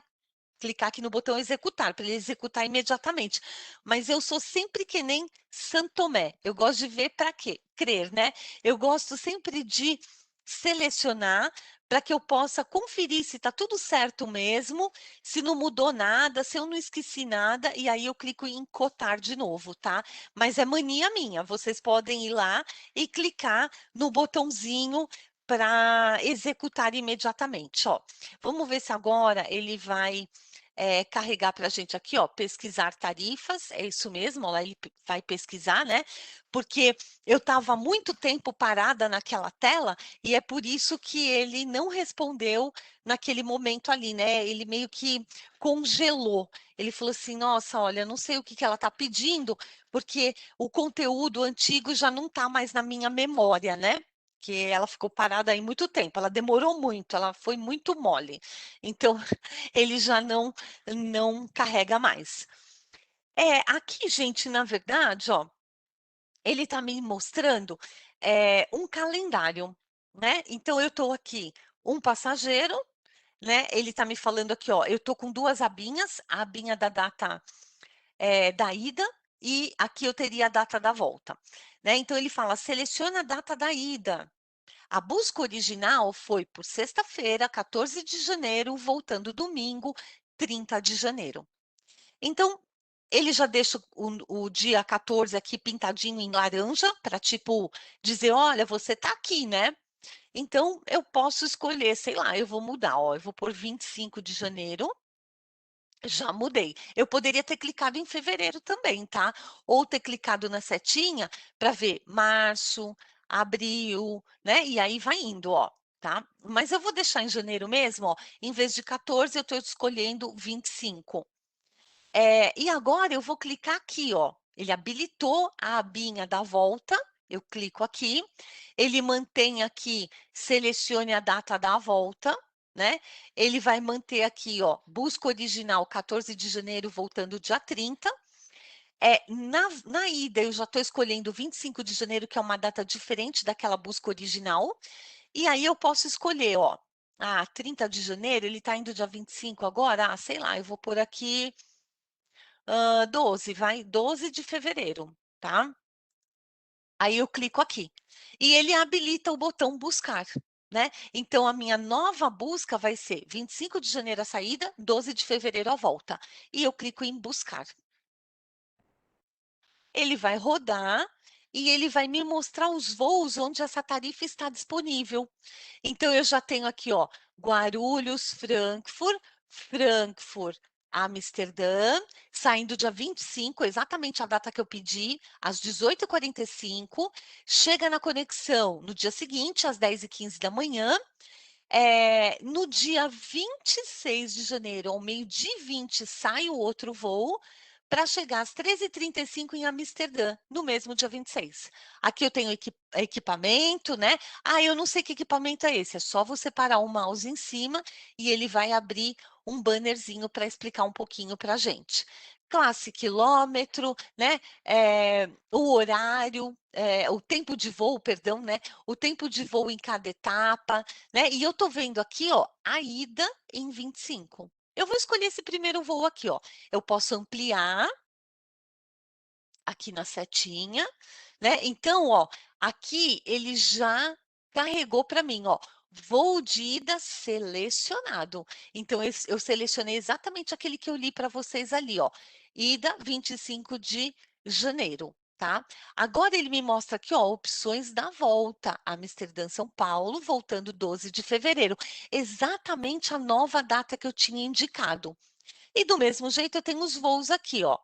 Speaker 3: clicar aqui no botão executar, para ele executar imediatamente. Mas eu sou sempre que nem Santomé. Eu gosto de ver para quê? Crer, né? Eu gosto sempre de selecionar para que eu possa conferir se está tudo certo mesmo, se não mudou nada, se eu não esqueci nada, e aí eu clico em cotar de novo, tá? Mas é mania minha, vocês podem ir lá e clicar no botãozinho para executar imediatamente, ó. Vamos ver se agora ele vai carregar para a gente aqui, ó, pesquisar tarifas, é isso mesmo, ó, lá ele vai pesquisar, né? Porque eu estava muito tempo parada naquela tela e é por isso que ele não respondeu naquele momento ali, né? Ele meio que congelou. Ele falou assim: nossa, olha, não sei o que ela está pedindo, porque o conteúdo antigo já não está mais na minha memória, né? Que ela ficou parada aí muito tempo, ela demorou muito, ela foi muito mole. Então, ele já não carrega mais. Aqui, gente, na verdade, ó, ele está me mostrando um calendário, né? Então, eu estou aqui, um passageiro, né? Ele está me falando aqui, ó, eu estou com duas abinhas, a abinha da data da ida e aqui eu teria a data da volta, né? Então, ele fala, seleciona a data da ida. A busca original foi por sexta-feira, 14 de janeiro, voltando domingo, 30 de janeiro. Então, ele já deixa o dia 14 aqui pintadinho em laranja, para tipo dizer: olha, você está aqui, né? Então, eu posso escolher, sei lá, eu vou mudar, ó, eu vou por 25 de janeiro. Já mudei. Eu poderia ter clicado em fevereiro também, tá? Ou ter clicado na setinha para ver março, abril, né? E aí vai indo, ó, tá? Mas eu vou deixar em janeiro mesmo, ó. Em vez de 14, eu estou escolhendo 25. E agora eu vou clicar aqui, ó. Ele habilitou a abinha da volta. Eu clico aqui. Ele mantém aqui, selecione a data da volta, né? Ele vai manter aqui, ó, busca original 14 de janeiro, voltando dia 30. Na ida, eu já estou escolhendo 25 de janeiro, que é uma data diferente daquela busca original. E aí eu posso escolher, ó. 30 de janeiro, ele está indo dia 25 agora? Sei lá, eu vou por aqui 12, vai, 12 de fevereiro, tá? Aí eu clico aqui. E ele habilita o botão buscar, né? Então, a minha nova busca vai ser 25 de janeiro a saída, 12 de fevereiro a volta. E eu clico em buscar. Ele vai rodar e ele vai me mostrar os voos onde essa tarifa está disponível. Então, eu já tenho aqui, ó, Guarulhos, Frankfurt, Frankfurt, Amsterdã, saindo dia 25, exatamente a data que eu pedi, às 18h45, chega na conexão no dia seguinte, às 10h15 da manhã, no dia 26 de janeiro, ao meio-dia e 20, sai o outro voo para chegar às 13h35 em Amsterdã, no mesmo dia 26. Aqui eu tenho equipamento, né? Eu não sei que equipamento é esse, é só você parar o mouse em cima e ele vai abrir um bannerzinho para explicar um pouquinho para a gente. Classe quilômetro, né? O horário, o tempo de voo, perdão, né? O tempo de voo em cada etapa, né? E eu tô vendo aqui, ó, a ida em 25. Eu vou escolher esse primeiro voo aqui, ó. Eu posso ampliar aqui na setinha, né? Então, ó, aqui ele já carregou para mim, ó. Voo de ida selecionado. Então, eu selecionei exatamente aquele que eu li para vocês ali, ó. Ida 25 de janeiro, tá? Agora ele me mostra aqui, ó, opções da volta. Amsterdã, São Paulo, voltando 12 de fevereiro. Exatamente a nova data que eu tinha indicado. E do mesmo jeito eu tenho os voos aqui, ó.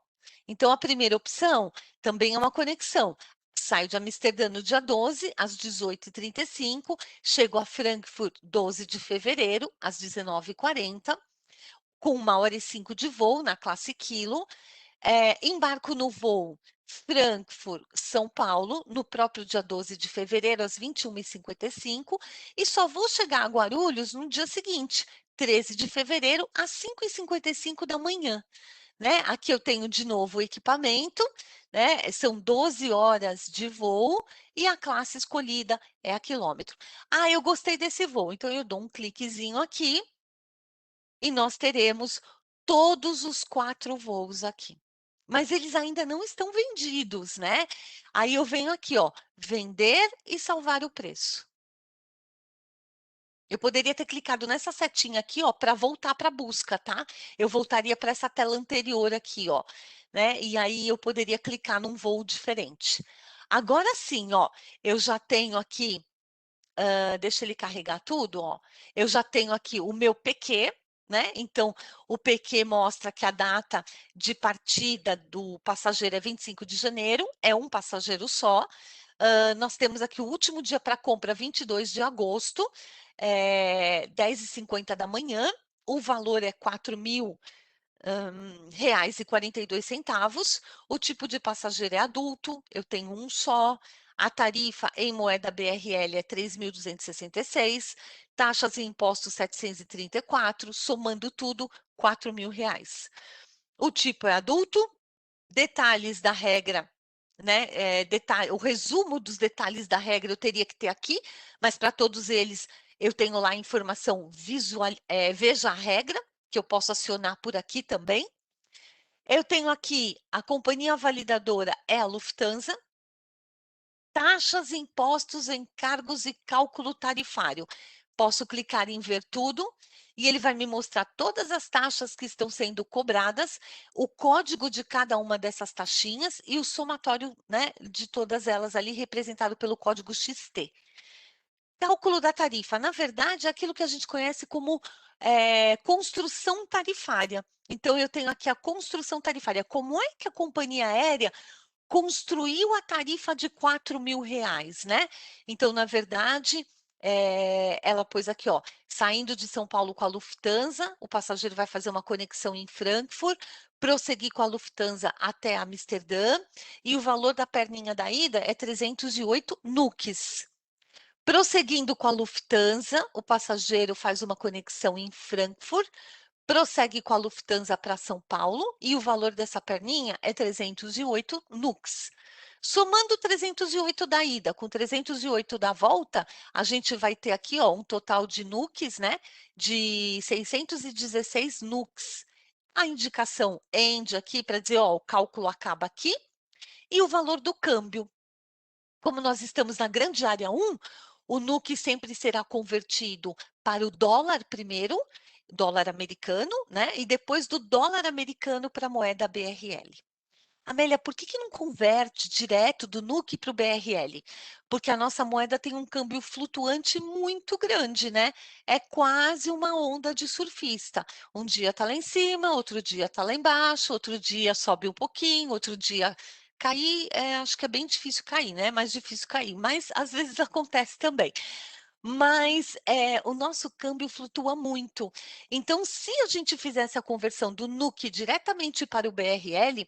Speaker 3: Então, a primeira opção também é uma conexão. Saio de Amsterdã no dia 12, às 18h35, chego a Frankfurt 12 de fevereiro, às 19h40, com 1h05 de voo na classe Kilo. Embarco no voo Frankfurt, São Paulo, no próprio dia 12 de fevereiro, às 21h55, e só vou chegar a Guarulhos no dia seguinte, 13 de fevereiro, às 5h55 da manhã. Né? Aqui eu tenho de novo o equipamento, né? São 12 horas de voo e a classe escolhida é a quilômetro. Eu gostei desse voo, então eu dou um cliquezinho aqui e nós teremos todos os 4 voos aqui. Mas eles ainda não estão vendidos, né? Aí eu venho aqui, ó, vender e salvar o preço. Eu poderia ter clicado nessa setinha aqui, ó, para voltar para a busca, tá? Eu voltaria para essa tela anterior aqui, ó, né? E aí eu poderia clicar num voo diferente. Agora sim, ó, eu já tenho aqui, deixa ele carregar tudo, ó. Eu já tenho aqui o meu PQ, né? Então, o PQ mostra que a data de partida do passageiro é 25 de janeiro, é um passageiro só. Nós temos aqui o último dia para compra, 22 de agosto, 10h50 da manhã. O valor é reais e 42 centavos. O tipo de passageiro é adulto, eu tenho um só. A tarifa em moeda BRL é 3.266, taxas e impostos 734, somando tudo, 4.000 reais. O tipo é adulto, detalhes da regra, né? O resumo dos detalhes da regra eu teria que ter aqui, mas para todos eles eu tenho lá a informação visual, veja a regra, que eu posso acionar por aqui também. Eu tenho aqui a companhia validadora é a Lufthansa, taxas, impostos, encargos e cálculo tarifário. Posso clicar em ver tudo e ele vai me mostrar todas as taxas que estão sendo cobradas, o código de cada uma dessas taxinhas e o somatório, né, de todas elas ali representado pelo código XT. Cálculo da tarifa, na verdade, é aquilo que a gente conhece como construção tarifária. Então, eu tenho aqui a construção tarifária. Como é que a companhia aérea construiu a tarifa de 4.000 reais, né? Então, na verdade, ela pôs aqui, ó, saindo de São Paulo com a Lufthansa, o passageiro vai fazer uma conexão em Frankfurt, prosseguir com a Lufthansa até Amsterdã, e o valor da perninha da ida é 308 NUCs. Prosseguindo com a Lufthansa, o passageiro faz uma conexão em Frankfurt, prossegue com a Lufthansa para São Paulo e o valor dessa perninha é 308 NUCs. Somando 308 da ida com 308 da volta, a gente vai ter aqui, ó, um total de NUCs, né, de 616 NUCs. A indicação END aqui para dizer, ó, o cálculo acaba aqui e o valor do câmbio. Como nós estamos na grande área 1, o NUC sempre será convertido para o dólar primeiro, dólar americano, né? E depois do dólar americano para a moeda BRL. Amélia, por que não converte direto do NUC para o BRL? Porque a nossa moeda tem um câmbio flutuante muito grande, né? É quase uma onda de surfista. Um dia está lá em cima, outro dia está lá embaixo, outro dia sobe um pouquinho, outro dia cair, acho que é bem difícil cair, né? Mais difícil cair, mas às vezes acontece também. Mas o nosso câmbio flutua muito. Então, se a gente fizesse a conversão do NUC diretamente para o BRL,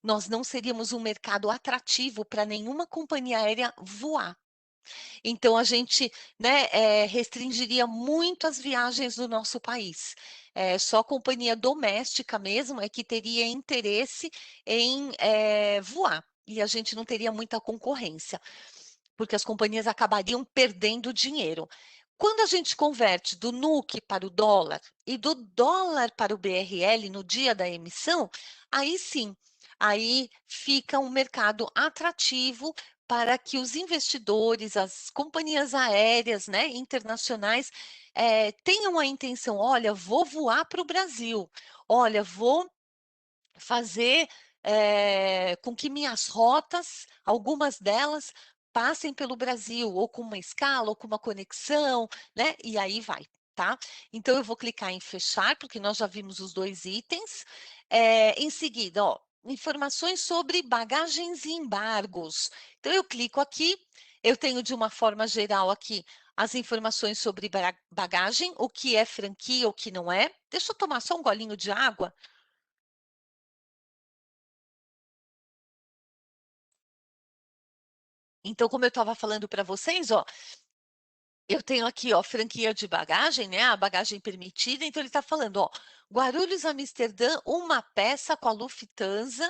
Speaker 3: nós não seríamos um mercado atrativo para nenhuma companhia aérea voar. Então, a gente, né, restringiria muito as viagens do nosso país. Só a companhia doméstica mesmo é que teria interesse em voar, e a gente não teria muita concorrência, porque as companhias acabariam perdendo dinheiro. Quando a gente converte do NUC para o dólar e do dólar para o BRL no dia da emissão, aí sim, aí fica um mercado atrativo para que os investidores, as companhias aéreas, né, internacionais, tenham a intenção, olha, vou voar para o Brasil, olha, vou fazer com que minhas rotas, algumas delas, passem pelo Brasil, ou com uma escala, ou com uma conexão, né? E aí vai, tá? Então, eu vou clicar em fechar, porque nós já vimos os dois itens. Em seguida, ó, informações sobre bagagens e embargos. Então, eu clico aqui, eu tenho de uma forma geral aqui as informações sobre bagagem, o que é franquia, o que não é. Deixa eu tomar só um golinho de água. Então, como eu estava falando para vocês, ó, eu tenho aqui, ó, franquia de bagagem, né? A bagagem permitida. Então, ele está falando, ó, Guarulhos, Amsterdã, uma peça com a Lufthansa.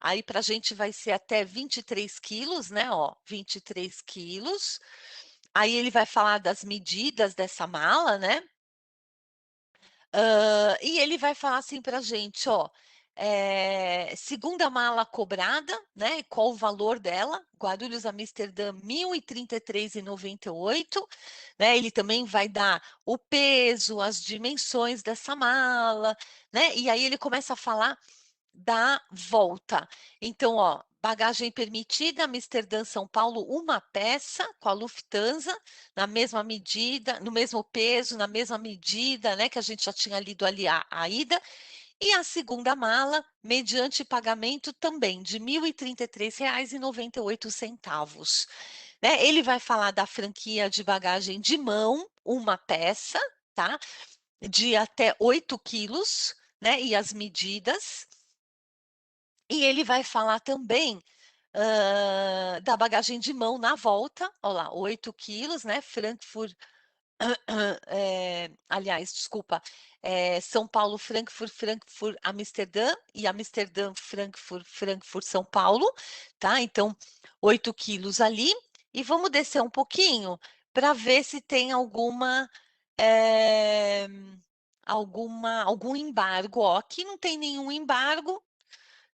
Speaker 3: Aí, para a gente vai ser até 23 quilos, né? Ó, 23 quilos. Aí, ele vai falar das medidas dessa mala, né? E ele vai falar assim para a gente, ó, segunda mala cobrada, né? Qual o valor dela? Guarulhos a Amsterdã, R$ 1.033,98, né? Ele também vai dar o peso, as dimensões dessa mala, né? E aí ele começa a falar da volta. Então, ó, bagagem permitida, Amsterdã, São Paulo, uma peça com a Lufthansa, na mesma medida, no mesmo peso, na mesma medida, né? Que a gente já tinha lido ali a ida. E a segunda mala, mediante pagamento também de R$ 1.033,98. Né? Ele vai falar da franquia de bagagem de mão, uma peça, tá? De até 8 quilos, né? E as medidas. E ele vai falar também da bagagem de mão na volta, olha lá, 8 quilos, né? Frankfurt, aliás, desculpa, São Paulo, Frankfurt, Frankfurt, Amsterdã, e Amsterdã, Frankfurt, Frankfurt, São Paulo, tá? Então, 8 quilos ali. E vamos descer um pouquinho para ver se tem algum embargo. Ó, aqui não tem nenhum embargo,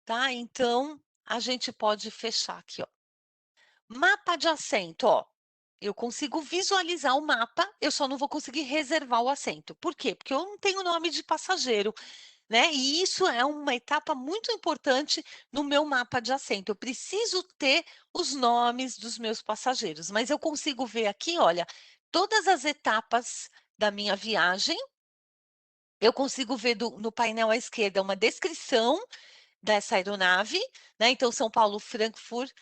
Speaker 3: tá? Então, a gente pode fechar aqui, ó. Mapa de assento, ó. Eu consigo visualizar o mapa, eu só não vou conseguir reservar o assento. Por quê? Porque eu não tenho nome de passageiro, né? E isso é uma etapa muito importante no meu mapa de assento. Eu preciso ter os nomes dos meus passageiros, mas eu consigo ver aqui, olha, todas as etapas da minha viagem. Eu consigo ver no painel à esquerda uma descrição dessa aeronave, né? Então, São Paulo, Frankfurt,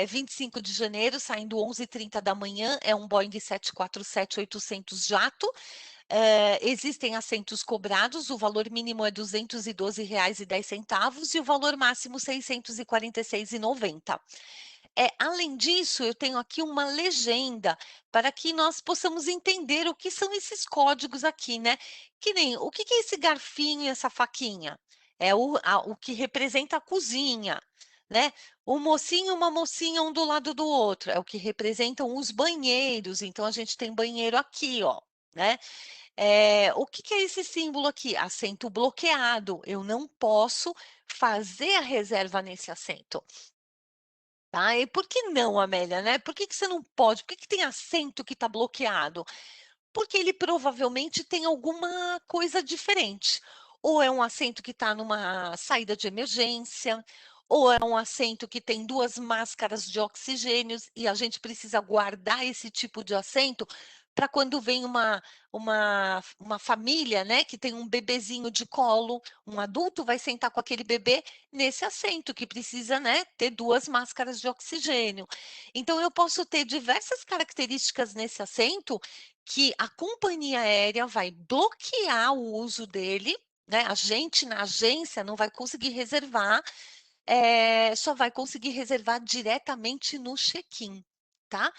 Speaker 3: 25 de janeiro, saindo 11h30 da manhã, é um Boeing 747-800 jato. Existem assentos cobrados, o valor mínimo é R$ 212,10 e o valor máximo R$ 646,90. Além disso, eu tenho aqui uma legenda para que nós possamos entender o que são esses códigos aqui, né? Que nem, o que é esse garfinho e essa faquinha? É o que representa a cozinha, né? Um mocinho e uma mocinha um do lado do outro, é o que representam os banheiros. Então, a gente tem banheiro aqui, ó, né? O que é esse símbolo aqui? Assento bloqueado. Eu não posso fazer a reserva nesse assento. Tá? E por que não, Amélia, né? Por que você não pode? Por que tem assento que está bloqueado? Porque ele provavelmente tem alguma coisa diferente. Ou é um assento que está numa saída de emergência, ou é um assento que tem 2 máscaras de oxigênio e a gente precisa guardar esse tipo de assento para quando vem uma família, né, que tem um bebezinho de colo, um adulto vai sentar com aquele bebê nesse assento que precisa, né, ter 2 máscaras de oxigênio. Então, eu posso ter diversas características nesse assento que a companhia aérea vai bloquear o uso dele, né? A gente na agência não vai conseguir reservar, só vai conseguir reservar diretamente no check-in. Tá?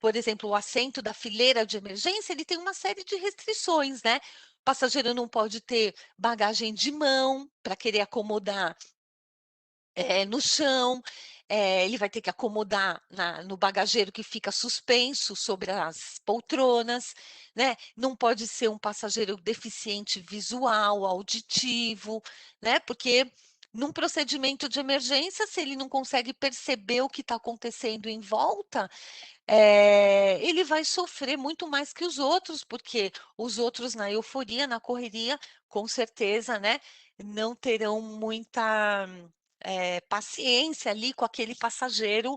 Speaker 3: Por exemplo, o assento da fileira de emergência, ele tem uma série de restrições, né? O passageiro não pode ter bagagem de mão para querer acomodar no chão, ele vai ter que acomodar no bagageiro que fica suspenso sobre as poltronas, né? Não pode ser um passageiro deficiente visual, auditivo, né? Porque num procedimento de emergência, se ele não consegue perceber o que está acontecendo em volta, ele vai sofrer muito mais que os outros, porque os outros na euforia, na correria, com certeza, né? Não terão muita paciência ali com aquele passageiro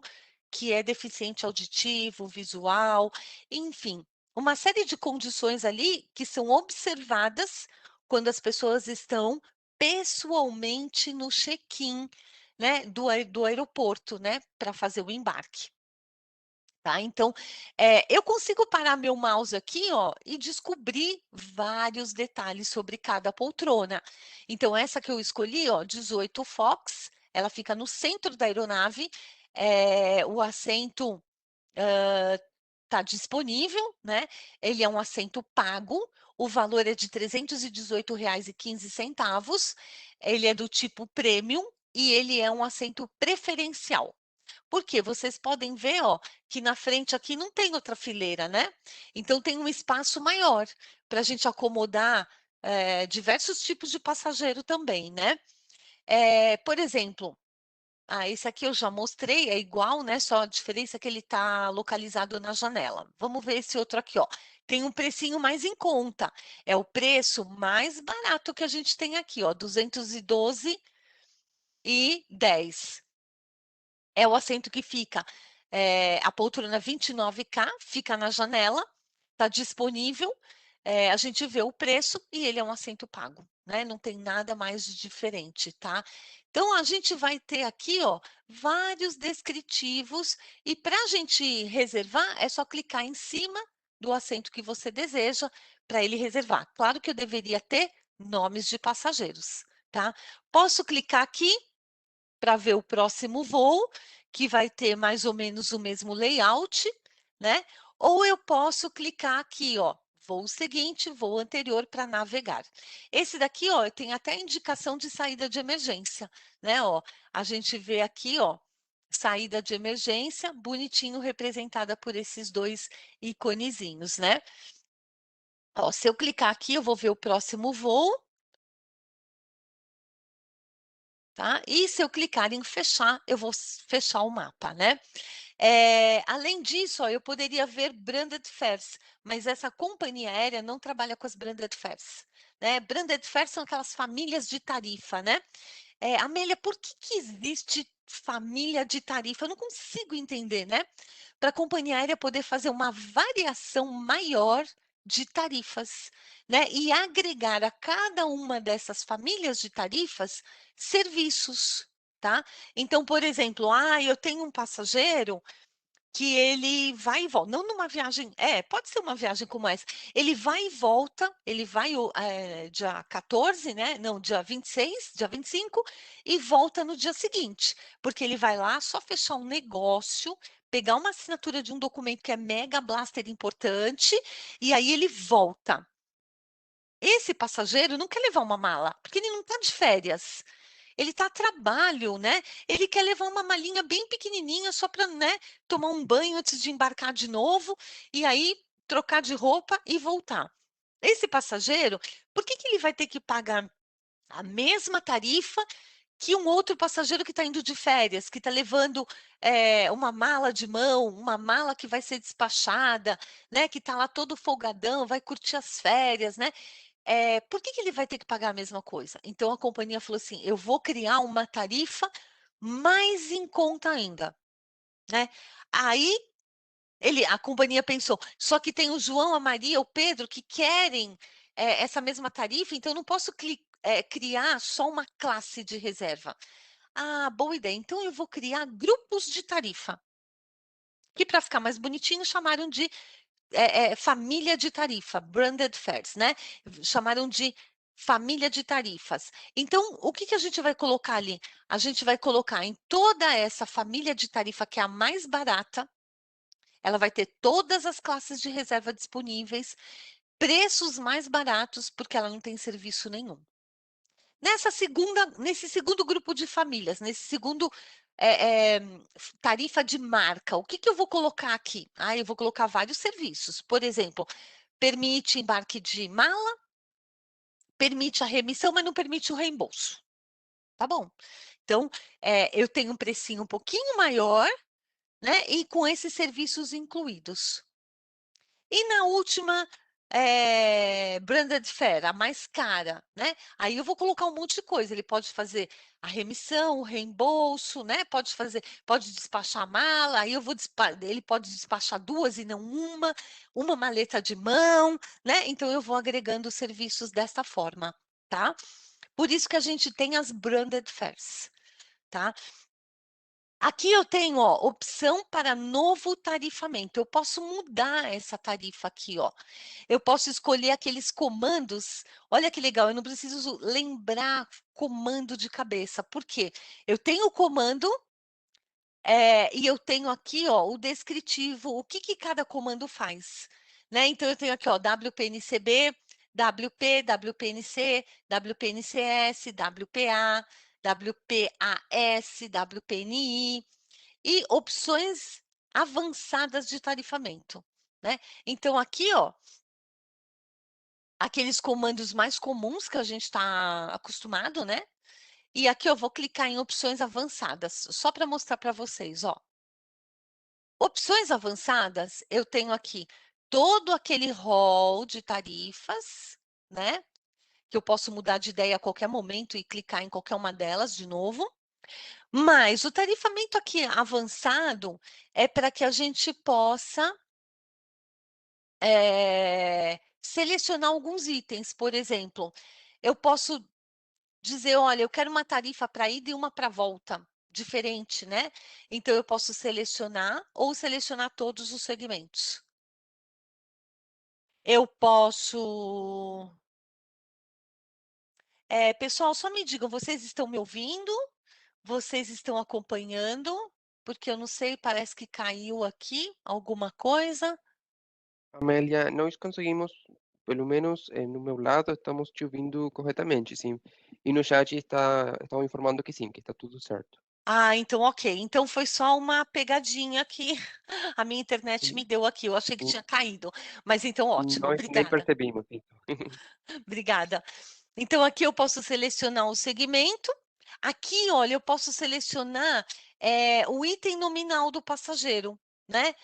Speaker 3: que é deficiente auditivo, visual, enfim, uma série de condições ali que são observadas quando as pessoas estão pessoalmente no check-in, né, do aeroporto, né, para fazer o embarque. Tá? Então, eu consigo parar meu mouse aqui, ó, e descobrir vários detalhes sobre cada poltrona. Então, essa que eu escolhi, ó, 18 Fox, ela fica no centro da aeronave, o assento está disponível, né? Ele é um assento pago, o valor é de R$ 318,15, ele é do tipo premium e ele é um assento preferencial. Porque vocês podem ver, ó, que na frente aqui não tem outra fileira, né? Então tem um espaço maior para a gente acomodar diversos tipos de passageiro também, né? Por exemplo, esse aqui eu já mostrei, é igual, né? Só a diferença é que ele está localizado na janela. Vamos ver esse outro aqui, ó. Tem um precinho mais em conta. É o preço mais barato que a gente tem aqui, ó, 212,10. É o assento que fica, a poltrona 29K, fica na janela, está disponível, a gente vê o preço e ele é um assento pago, né? Não tem nada mais de diferente, tá? Então, a gente vai ter aqui, ó, vários descritivos e para a gente reservar, é só clicar em cima do assento que você deseja para ele reservar. Claro que eu deveria ter nomes de passageiros, tá? Posso clicar aqui para ver o próximo voo, que vai ter mais ou menos o mesmo layout, né? Ou eu posso clicar aqui, ó, voo seguinte, voo anterior para navegar. Esse daqui, ó, tem até indicação de saída de emergência, né? Ó, a gente vê aqui, ó, saída de emergência, bonitinho representada por esses dois iconezinhos, né? Ó, se eu clicar aqui, eu vou ver o próximo voo. Tá? E se eu clicar em fechar, eu vou fechar o mapa, né? Além disso, ó, eu poderia ver branded fares, mas essa companhia aérea não trabalha com as branded fares, né? Branded fares são aquelas famílias de tarifa, né? Amélia, por que existe família de tarifa? Eu não consigo entender, né? Para a companhia aérea poder fazer uma variação maior de tarifas, né? E agregar a cada uma dessas famílias de tarifas serviços, tá? Então, por exemplo, eu tenho um passageiro que ele vai e volta, não numa viagem, pode ser uma viagem como essa, ele vai e volta, ele vai dia 14, né? Não, dia 26, dia 25, e volta no dia seguinte, porque ele vai lá só fechar um negócio, pegar uma assinatura de um documento que é mega blaster importante, e aí ele volta. Esse passageiro não quer levar uma mala, porque ele não está de férias. Ele está a trabalho, né? Ele quer levar uma malinha bem pequenininha só para, né, tomar um banho antes de embarcar de novo e aí trocar de roupa e voltar. Esse passageiro, por que ele vai ter que pagar a mesma tarifa que um outro passageiro que está indo de férias, que está levando uma mala de mão, uma mala que vai ser despachada, né, que está lá todo folgadão, vai curtir as férias, né? Por que ele vai ter que pagar a mesma coisa? Então a companhia falou assim: eu vou criar uma tarifa mais em conta ainda, né? Aí a companhia pensou, só que tem o João, a Maria, o Pedro que querem essa mesma tarifa, então eu não posso criar só uma classe de reserva. Boa ideia. Então eu vou criar grupos de tarifa, que para ficar mais bonitinho chamaram de família de tarifa, branded fares, né? Chamaram de família de tarifas. Então, o que a gente vai colocar ali? A gente vai colocar em toda essa família de tarifa, que é a mais barata, ela vai ter todas as classes de reserva disponíveis, preços mais baratos, porque ela não tem serviço nenhum. Nesse segundo grupo de famílias, nesse segundo tarifa de marca, o que eu vou colocar aqui? Eu vou colocar vários serviços. Por exemplo, permite embarque de mala, permite a remissão, mas não permite o reembolso. Tá bom. Então, eu tenho um precinho um pouquinho maior, né? E com esses serviços incluídos. E na última branded fare, a mais cara, né? Aí eu vou colocar um monte de coisa. Ele pode fazer a remissão, o reembolso, né? Pode despachar a mala. Aí ele pode despachar duas e não uma maleta de mão, né? Então eu vou agregando os serviços dessa forma, tá? Por isso que a gente tem as branded fares, tá? Aqui eu tenho, ó, opção para novo tarifamento. Eu posso mudar essa tarifa aqui, ó. Eu posso escolher aqueles comandos. Olha que legal, eu não preciso lembrar comando de cabeça. Por quê? Eu tenho o comando e eu tenho aqui, ó, o descritivo, o que cada comando faz, né? Então eu tenho aqui, ó, WPNCB, WP, WPNC, WPNCS, WPA, WPAS, WPNI e opções avançadas de tarifamento, né? Então aqui, ó, aqueles comandos mais comuns que a gente está acostumado, né? E aqui eu vou clicar em opções avançadas, só para mostrar para vocês, ó. Opções avançadas, eu tenho aqui todo aquele rol de tarifas, né? Que eu posso mudar de ideia a qualquer momento e clicar em qualquer uma delas de novo. Mas o tarifamento aqui avançado é para que a gente possa selecionar alguns itens. Por exemplo, eu posso dizer, olha, eu quero uma tarifa para ida e uma para volta, diferente, né? Então, eu posso selecionar ou selecionar todos os segmentos. Eu posso... pessoal, só me digam, vocês estão me ouvindo? Vocês estão acompanhando? Porque eu não sei, parece que caiu aqui alguma coisa.
Speaker 1: Amélia, nós conseguimos, pelo menos no meu lado, estamos te ouvindo corretamente, sim. E no chat estão informando que sim, que está tudo certo.
Speaker 3: Ah, então ok. Então foi só uma pegadinha que a minha internet me
Speaker 1: Sim,
Speaker 3: deu aqui. Eu achei que
Speaker 1: sim,
Speaker 3: tinha caído. Mas então ótimo,
Speaker 1: nós nem
Speaker 3: obrigada.
Speaker 1: percebimos isso.
Speaker 3: Obrigada. Então, aqui eu posso selecionar o segmento. Aqui, olha, eu posso selecionar o item nominal do passageiro, né?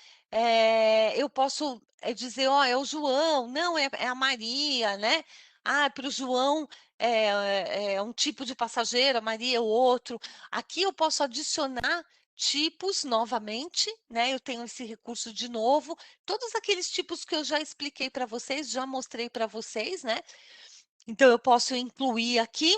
Speaker 3: Eu posso dizer, ó, é o João, não, é a Maria, né? Ah, para o João é um tipo de passageiro, a Maria é o outro. Aqui eu posso adicionar tipos novamente, né? Eu tenho esse recurso de novo. Todos aqueles tipos que eu já expliquei para vocês, já mostrei para vocês, né? Então, eu posso incluir aqui.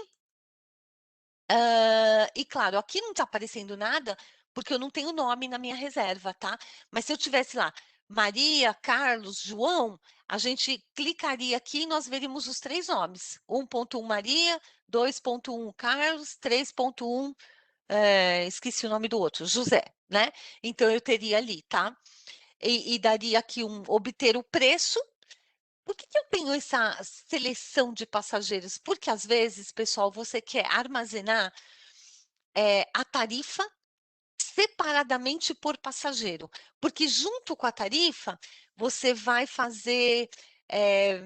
Speaker 3: E claro, aqui não está aparecendo nada, porque eu não tenho nome na minha reserva, tá? Mas se eu tivesse lá Maria, Carlos, João, a gente clicaria aqui e nós veríamos os 3 nomes. 1.1 Maria, 2.1 Carlos, 3.1, esqueci o nome do outro, José, né? Então, eu teria ali, tá? E daria aqui obter o preço. Por que eu tenho essa seleção de passageiros? Porque às vezes, pessoal, você quer armazenar a tarifa separadamente por passageiro, porque junto com a tarifa você vai fazer eh,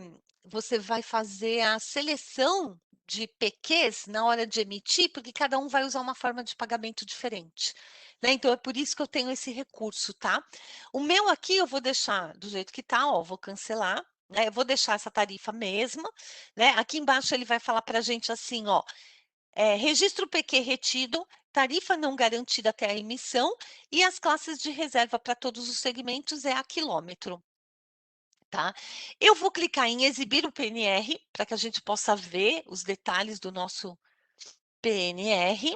Speaker 3: a seleção de PQs na hora de emitir, porque cada um vai usar uma forma de pagamento diferente, né? Então é por isso que eu tenho esse recurso, tá? O meu aqui eu vou deixar do jeito que tá, ó, vou cancelar. Né? Eu vou deixar essa tarifa mesma, né? Aqui embaixo ele vai falar para a gente assim, ó, registro PQ retido, tarifa não garantida até a emissão e as classes de reserva para todos os segmentos é a quilômetro. Tá? Eu vou clicar em exibir o PNR para que a gente possa ver os detalhes do nosso PNR.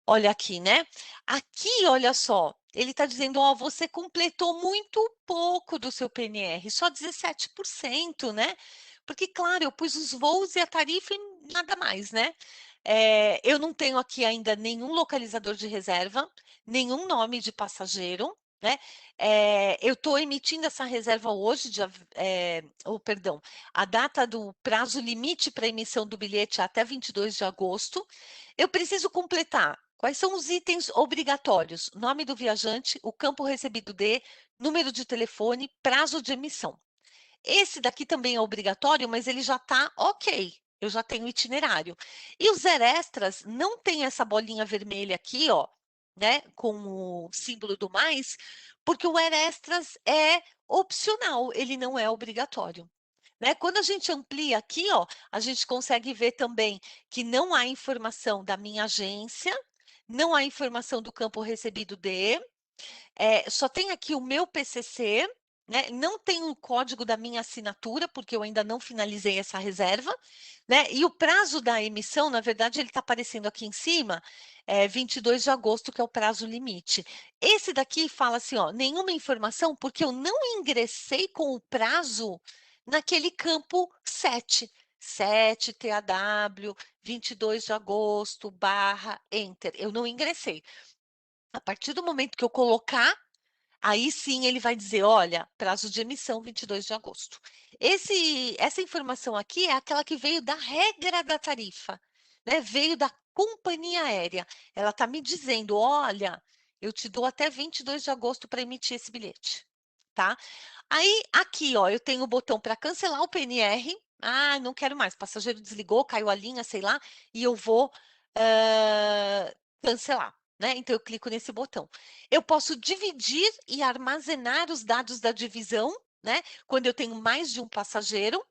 Speaker 3: Olha aqui, né? Aqui, olha só, ele está dizendo, ó, você completou muito pouco do seu PNR, só 17%, né? Porque, claro, eu pus os voos e a tarifa e nada mais, né? Eu não tenho aqui ainda nenhum localizador de reserva, nenhum nome de passageiro, né? Eu estou emitindo essa reserva hoje, perdão, a data do prazo limite para emissão do bilhete é até 22 de agosto. Eu preciso completar. Quais são os itens obrigatórios? Nome do viajante, o campo recebido de, número de telefone, prazo de emissão. Esse daqui também é obrigatório, mas ele já está ok. Eu já tenho itinerário. E os extras não tem essa bolinha vermelha aqui, ó, né, com o símbolo do mais, porque o extras é opcional, ele não é obrigatório. Né? Quando a gente amplia aqui, ó, a gente consegue ver também que não há informação da minha agência, não há informação do campo recebido de, só tem aqui o meu PCC, né? Não tem o código da minha assinatura, porque eu ainda não finalizei essa reserva, né? E o prazo da emissão, na verdade, ele está aparecendo aqui em cima, 22 de agosto, que é o prazo limite. Esse daqui fala assim, ó, nenhuma informação, porque eu não ingressei com o prazo naquele campo 7. 7 TAW, 22 de agosto, barra, enter. Eu não ingressei. A partir do momento que eu colocar, aí sim ele vai dizer, olha, prazo de emissão 22 de agosto. Essa informação aqui é aquela que veio da regra da tarifa, né? Veio da companhia aérea. Ela está me dizendo, olha, eu te dou até 22 de agosto para emitir esse bilhete. tá? Aí, aqui, ó, eu tenho o botão para cancelar o PNR. Ah, não quero mais, passageiro desligou, caiu a linha, sei lá, e eu vou cancelar, né? Então, eu clico nesse botão. Eu posso dividir e armazenar os dados da divisão, né? Quando eu tenho mais de um passageiro.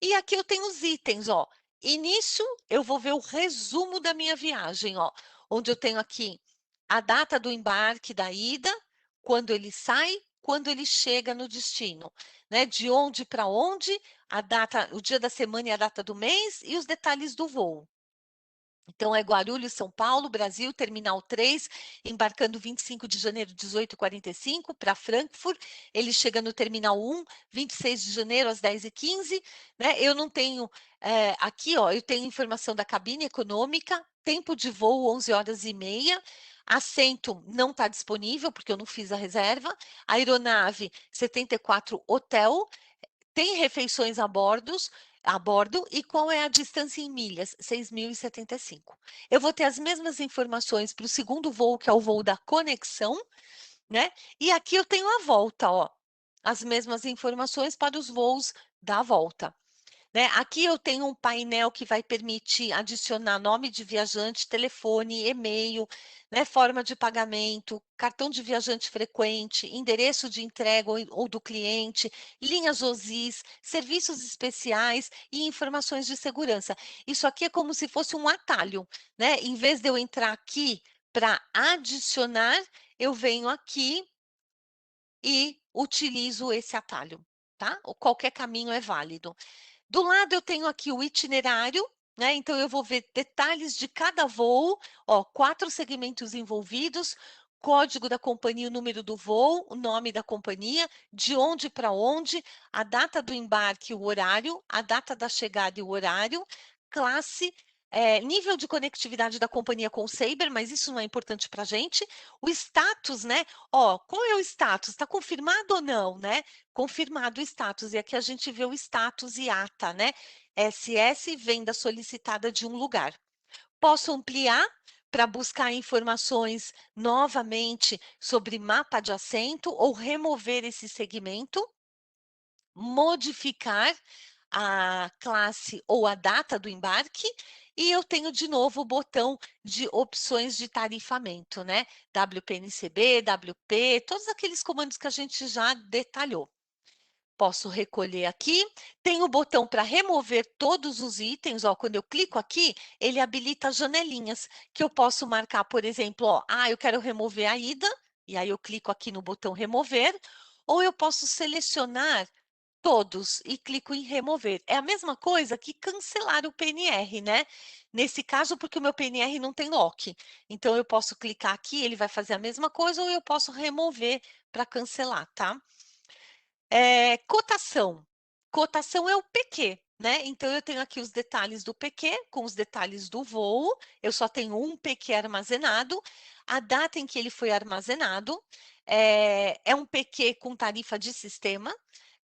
Speaker 3: E aqui eu tenho os itens, ó. E nisso eu vou ver o resumo da minha viagem, ó. Onde eu tenho aqui a data do embarque da ida, quando ele sai, quando ele chega no destino, né? De onde para onde, a data, o dia da semana e a data do mês e os detalhes do voo. Então, é Guarulhos, São Paulo, Brasil, Terminal 3, embarcando 25 de janeiro, 18h45, para Frankfurt. Ele chega no Terminal 1, 26 de janeiro, às 10h15. Né? Eu não tenho... aqui, ó, eu tenho informação da cabine econômica, tempo de voo, 11h30. Assento não está disponível, porque eu não fiz a reserva. Aeronave, 74, hotel. Tem refeições a bordo e qual é a distância em milhas? 6.075. Eu vou ter as mesmas informações para o segundo voo, que é o voo da conexão, né? E aqui eu tenho a volta, ó. As mesmas informações para os voos da volta. Né? Aqui eu tenho um painel que vai permitir adicionar nome de viajante, telefone, e-mail, né? Forma de pagamento, cartão de viajante frequente, endereço de entrega ou do cliente, linhas OSIS, serviços especiais e informações de segurança. Isso aqui é como se fosse um atalho, né? Em vez de eu entrar aqui para adicionar, eu venho aqui e utilizo esse atalho, tá? Qualquer caminho é válido. Do lado eu tenho aqui o itinerário, né? Então eu vou ver detalhes de cada voo, ó, 4 segmentos envolvidos, código da companhia, o número do voo, o nome da companhia, de onde para onde, a data do embarque, o horário, a data da chegada e o horário, classe, nível de conectividade da companhia com o Sabre, mas isso não é importante para a gente. O status, né? Ó, qual é o status? Está confirmado ou não, né? Confirmado o status. E aqui a gente vê o status e ata, né? SS, venda solicitada de um lugar. Posso ampliar para buscar informações novamente sobre mapa de assento ou remover esse segmento, modificar a classe ou a data do embarque, e eu tenho de novo o botão de opções de tarifamento, né? WPNCB, WP, todos aqueles comandos que a gente já detalhou. Posso recolher aqui, tem o botão para remover todos os itens, ó, quando eu clico aqui, ele habilita as janelinhas, que eu posso marcar, por exemplo, ó, eu quero remover a ida, e aí eu clico aqui no botão remover, ou eu posso selecionar todos e clico em remover. É a mesma coisa que cancelar o PNR, né? Nesse caso, porque o meu PNR não tem lock. Então, eu posso clicar aqui, ele vai fazer a mesma coisa, ou eu posso remover para cancelar, tá? Cotação. Cotação é o PQ, né? Então, eu tenho aqui os detalhes do PQ, com os detalhes do voo. Eu só tenho um PQ armazenado, a data em que ele foi armazenado, é um PQ com tarifa de sistema,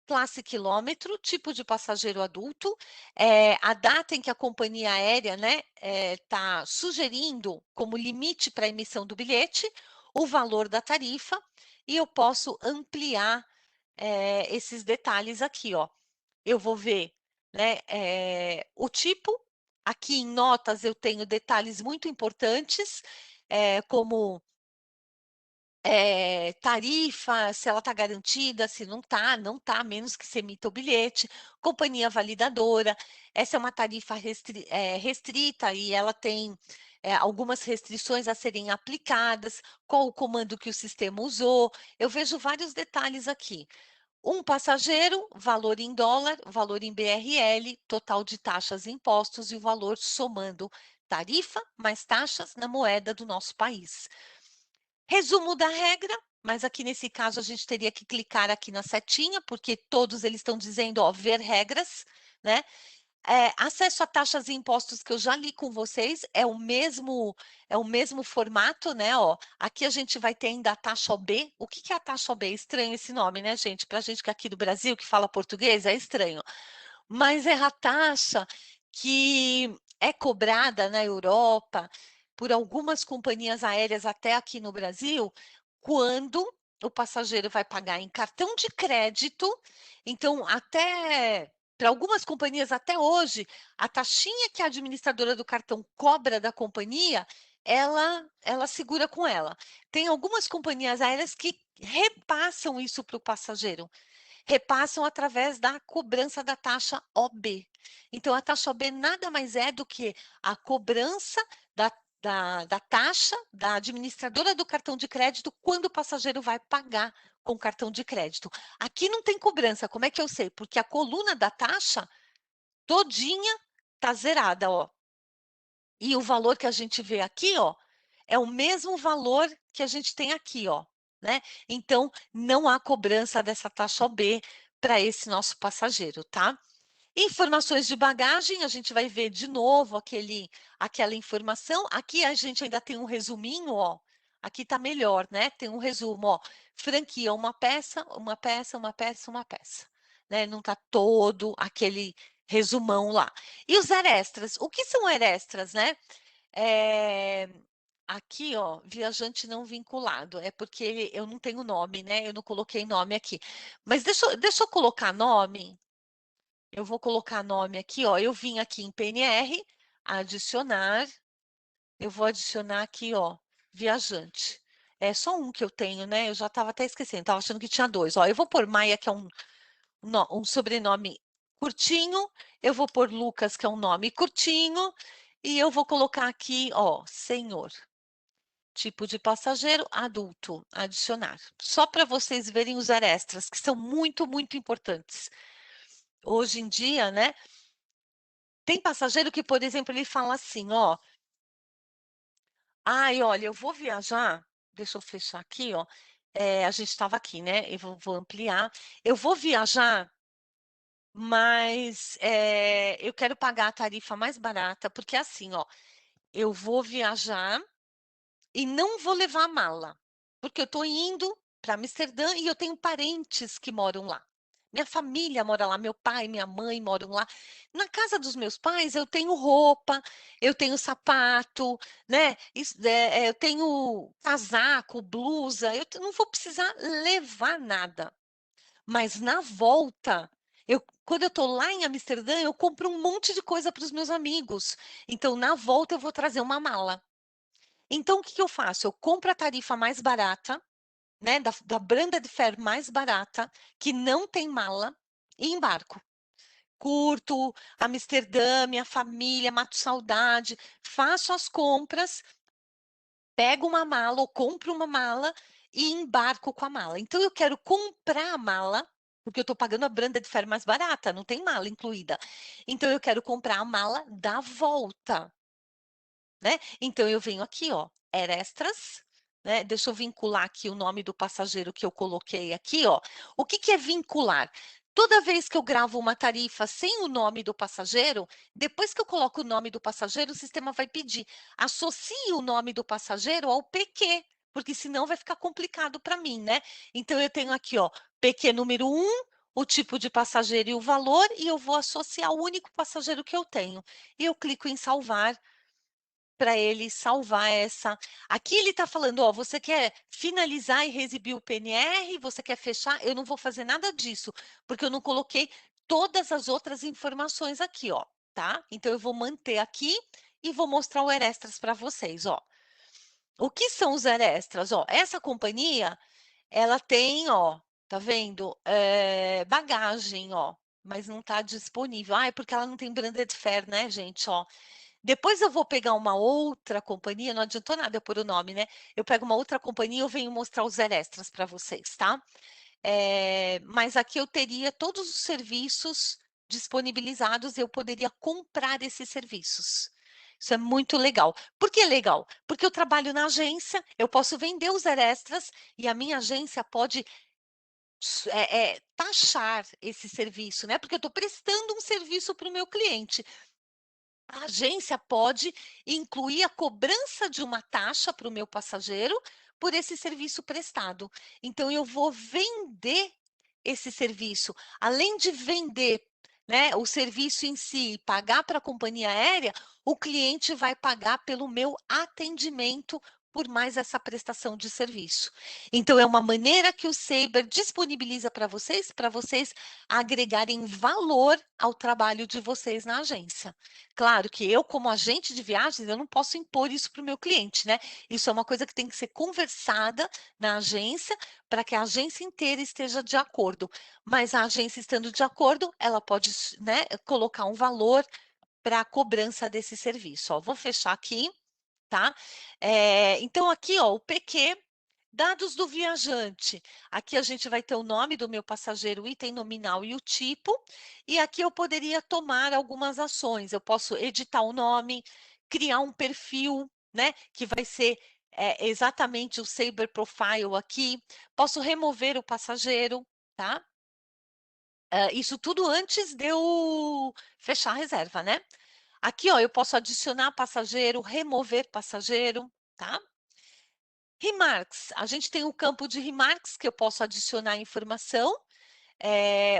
Speaker 3: classe quilômetro, tipo de passageiro adulto, a data em que a companhia aérea está sugerindo como limite para a emissão do bilhete, o valor da tarifa, e eu posso ampliar esses detalhes aqui, ó. Eu vou ver, né, o tipo. Aqui em notas eu tenho detalhes muito importantes, como tarifa, se ela está garantida, se não está, não está, menos que se emita o bilhete, companhia validadora, essa é uma tarifa restrita e ela tem algumas restrições a serem aplicadas, qual o comando que o sistema usou, eu vejo vários detalhes aqui. Um passageiro, valor em dólar, valor em BRL, total de taxas e impostos e o valor somando tarifa mais taxas na moeda do nosso país. Resumo da regra, mas aqui nesse caso a gente teria que clicar aqui na setinha, porque todos eles estão dizendo, ó, ver regras, né? Acesso a taxas e impostos que eu já li com vocês, é o mesmo formato, né? Ó, aqui a gente vai ter ainda a taxa OB. O que é a taxa OB? É estranho esse nome, né, gente? Para a gente que é aqui do Brasil, que fala português, é estranho. Mas é a taxa que é cobrada na Europa por algumas companhias aéreas até aqui no Brasil, quando o passageiro vai pagar em cartão de crédito. Então, até para algumas companhias, até hoje, a taxinha que a administradora do cartão cobra da companhia, ela segura com ela. Tem algumas companhias aéreas que repassam isso para o passageiro. Repassam através da cobrança da taxa OB. Então, a taxa OB nada mais é do que a cobrança da taxa da administradora do cartão de crédito quando o passageiro vai pagar com cartão de crédito. Aqui não tem cobrança, como é que eu sei? Porque a coluna da taxa todinha está zerada, ó. E o valor que a gente vê aqui, ó, é o mesmo valor que a gente tem aqui, ó, né? Então, não há cobrança dessa taxa OB para esse nosso passageiro, tá? Informações de bagagem, a gente vai ver de novo aquela informação. Aqui a gente ainda tem um resuminho, ó. Aqui tá melhor, né? Tem um resumo, ó. Franquia, uma peça, uma peça, uma peça, uma peça. Né? Não tá todo aquele resumão lá. E os aerextras? O que são aerextras, né? Aqui, ó, viajante não vinculado. É porque eu não tenho nome, né? Eu não coloquei nome aqui. Mas deixa eu colocar nome. Eu vou colocar nome aqui, ó. Eu vim aqui em PNR, adicionar. Eu vou adicionar aqui, ó, viajante. É só um que eu tenho, né? Eu já estava até esquecendo, estava achando que tinha dois. Ó, eu vou pôr Maia, que é um sobrenome curtinho. Eu vou pôr Lucas, que é um nome curtinho. E eu vou colocar aqui, ó, senhor. Tipo de passageiro, adulto, adicionar. Só para vocês verem os extras, que são muito, muito importantes. Hoje em dia, né? Tem passageiro que, por exemplo, ele fala assim, ó. Ai, olha, eu vou viajar. Deixa eu fechar aqui, ó. A gente estava aqui, né? Eu vou ampliar. Eu vou viajar, mas eu quero pagar a tarifa mais barata, porque assim, ó, eu vou viajar e não vou levar a mala, porque eu estou indo para Amsterdã e eu tenho parentes que moram lá. Minha família mora lá, meu pai, minha mãe moram lá. Na casa dos meus pais, eu tenho roupa, eu tenho sapato, né? Eu tenho casaco, blusa, não vou precisar levar nada. Mas na volta, quando eu estou lá em Amsterdã, eu compro um monte de coisa para os meus amigos. Então, na volta, eu vou trazer uma mala. Então, o que eu faço? Eu compro a tarifa mais barata, né, da Branda de Fer mais barata, que não tem mala, e embarco. Curto Amsterdã, minha família, mato saudade, faço as compras, pego uma mala ou compro uma mala e embarco com a mala. Então, eu quero comprar a mala, porque eu estou pagando a Branda de Fer mais barata, não tem mala incluída. Então, eu quero comprar a mala da volta. Né? Então, eu venho aqui, ó, extras, né? Deixa eu vincular aqui o nome do passageiro que eu coloquei aqui, ó. O que é vincular? Toda vez que eu gravo uma tarifa sem o nome do passageiro, depois que eu coloco o nome do passageiro, o sistema vai pedir, associe o nome do passageiro ao PQ, porque senão vai ficar complicado para mim, né? Então, eu tenho aqui, ó, PQ número 1, o tipo de passageiro e o valor, e eu vou associar o único passageiro que eu tenho. E eu clico em salvar, para ele salvar essa. Aqui ele está falando, ó, você quer finalizar e exibir o PNR, você quer fechar? Eu não vou fazer nada disso, porque eu não coloquei todas as outras informações aqui, ó, tá? Então, eu vou manter aqui e vou mostrar o extras para vocês, ó. O que são os extras? Ó, essa companhia, ela tem, ó, tá vendo? Bagagem, ó, mas não está disponível. Ah, é porque ela não tem branded fare, né, gente, ó. Depois eu vou pegar uma outra companhia, não adiantou nada eu pôr o nome, né? Eu pego uma outra companhia e eu venho mostrar os extras para vocês, tá? Mas aqui eu teria todos os serviços disponibilizados e eu poderia comprar esses serviços. Isso é muito legal. Por que legal? Porque eu trabalho na agência, eu posso vender os extras e a minha agência pode taxar esse serviço, né? Porque eu estou prestando um serviço para o meu cliente. A agência pode incluir a cobrança de uma taxa para o meu passageiro por esse serviço prestado. Então, eu vou vender esse serviço. Além de vender, né, o serviço em si, pagar para a companhia aérea, o cliente vai pagar pelo meu atendimento por mais essa prestação de serviço. Então, é uma maneira que o Saber disponibiliza para vocês agregarem valor ao trabalho de vocês na agência. Claro que eu, como agente de viagens, eu não posso impor isso para o meu cliente, né? Isso é uma coisa que tem que ser conversada na agência para que a agência inteira esteja de acordo. Mas a agência estando de acordo, ela pode, né, colocar um valor para a cobrança desse serviço. Ó, vou fechar aqui, tá? Então, aqui, ó, o PQ, dados do viajante. Aqui a gente vai ter o nome do meu passageiro, o item nominal e o tipo. E aqui eu poderia tomar algumas ações. Eu posso editar o nome, criar um perfil, né? Que vai ser exatamente o Saber Profile aqui. Posso remover o passageiro, tá? Isso tudo antes de eu fechar a reserva, né? Aqui, ó, eu posso adicionar passageiro, remover passageiro, tá? Remarks, a gente tem o campo de remarks que eu posso adicionar informação,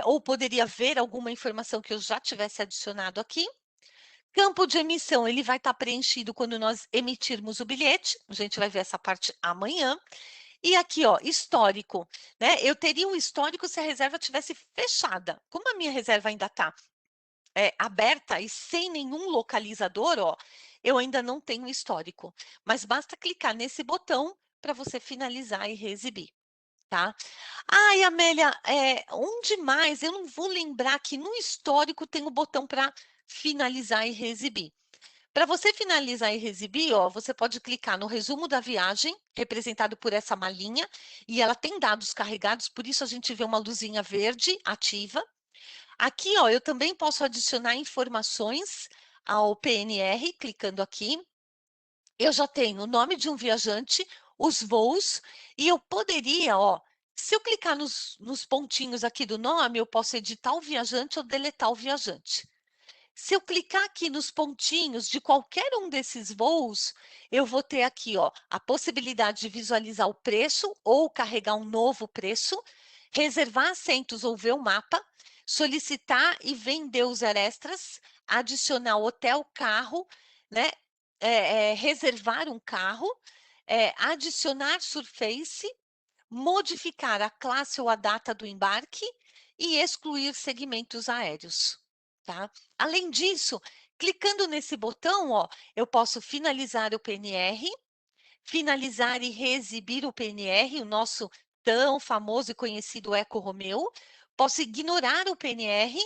Speaker 3: ou poderia ver alguma informação que eu já tivesse adicionado aqui. Campo de emissão, ele vai estar preenchido quando nós emitirmos o bilhete, a gente vai ver essa parte amanhã. E aqui, ó, histórico, né? Eu teria um histórico se a reserva tivesse fechada. Como a minha reserva ainda está aberta e sem nenhum localizador, ó, eu ainda não tenho histórico. Mas basta clicar nesse botão para você finalizar e reexibir, tá? Ai, Amélia, onde mais? Eu não vou lembrar que no histórico tem o botão para finalizar e reexibir. Para você finalizar e reexibir, ó, você pode clicar no resumo da viagem, representado por essa malinha, e ela tem dados carregados, por isso a gente vê uma luzinha verde ativa. Aqui, ó, eu também posso adicionar informações ao PNR, clicando aqui. Eu já tenho o nome de um viajante, os voos, e eu poderia, ó, se eu clicar nos pontinhos aqui do nome, eu posso editar o viajante ou deletar o viajante. Se eu clicar aqui nos pontinhos de qualquer um desses voos, eu vou ter aqui, ó, a possibilidade de visualizar o preço ou carregar um novo preço, reservar assentos ou ver o mapa, solicitar e vender os extras, adicionar hotel, carro, né? Reservar um carro, adicionar surface, modificar a classe ou a data do embarque e excluir segmentos aéreos, tá? Além disso, clicando nesse botão, ó, eu posso finalizar o PNR, finalizar e reexibir o PNR, o nosso tão famoso e conhecido Eco Romeo, posso ignorar o PNR,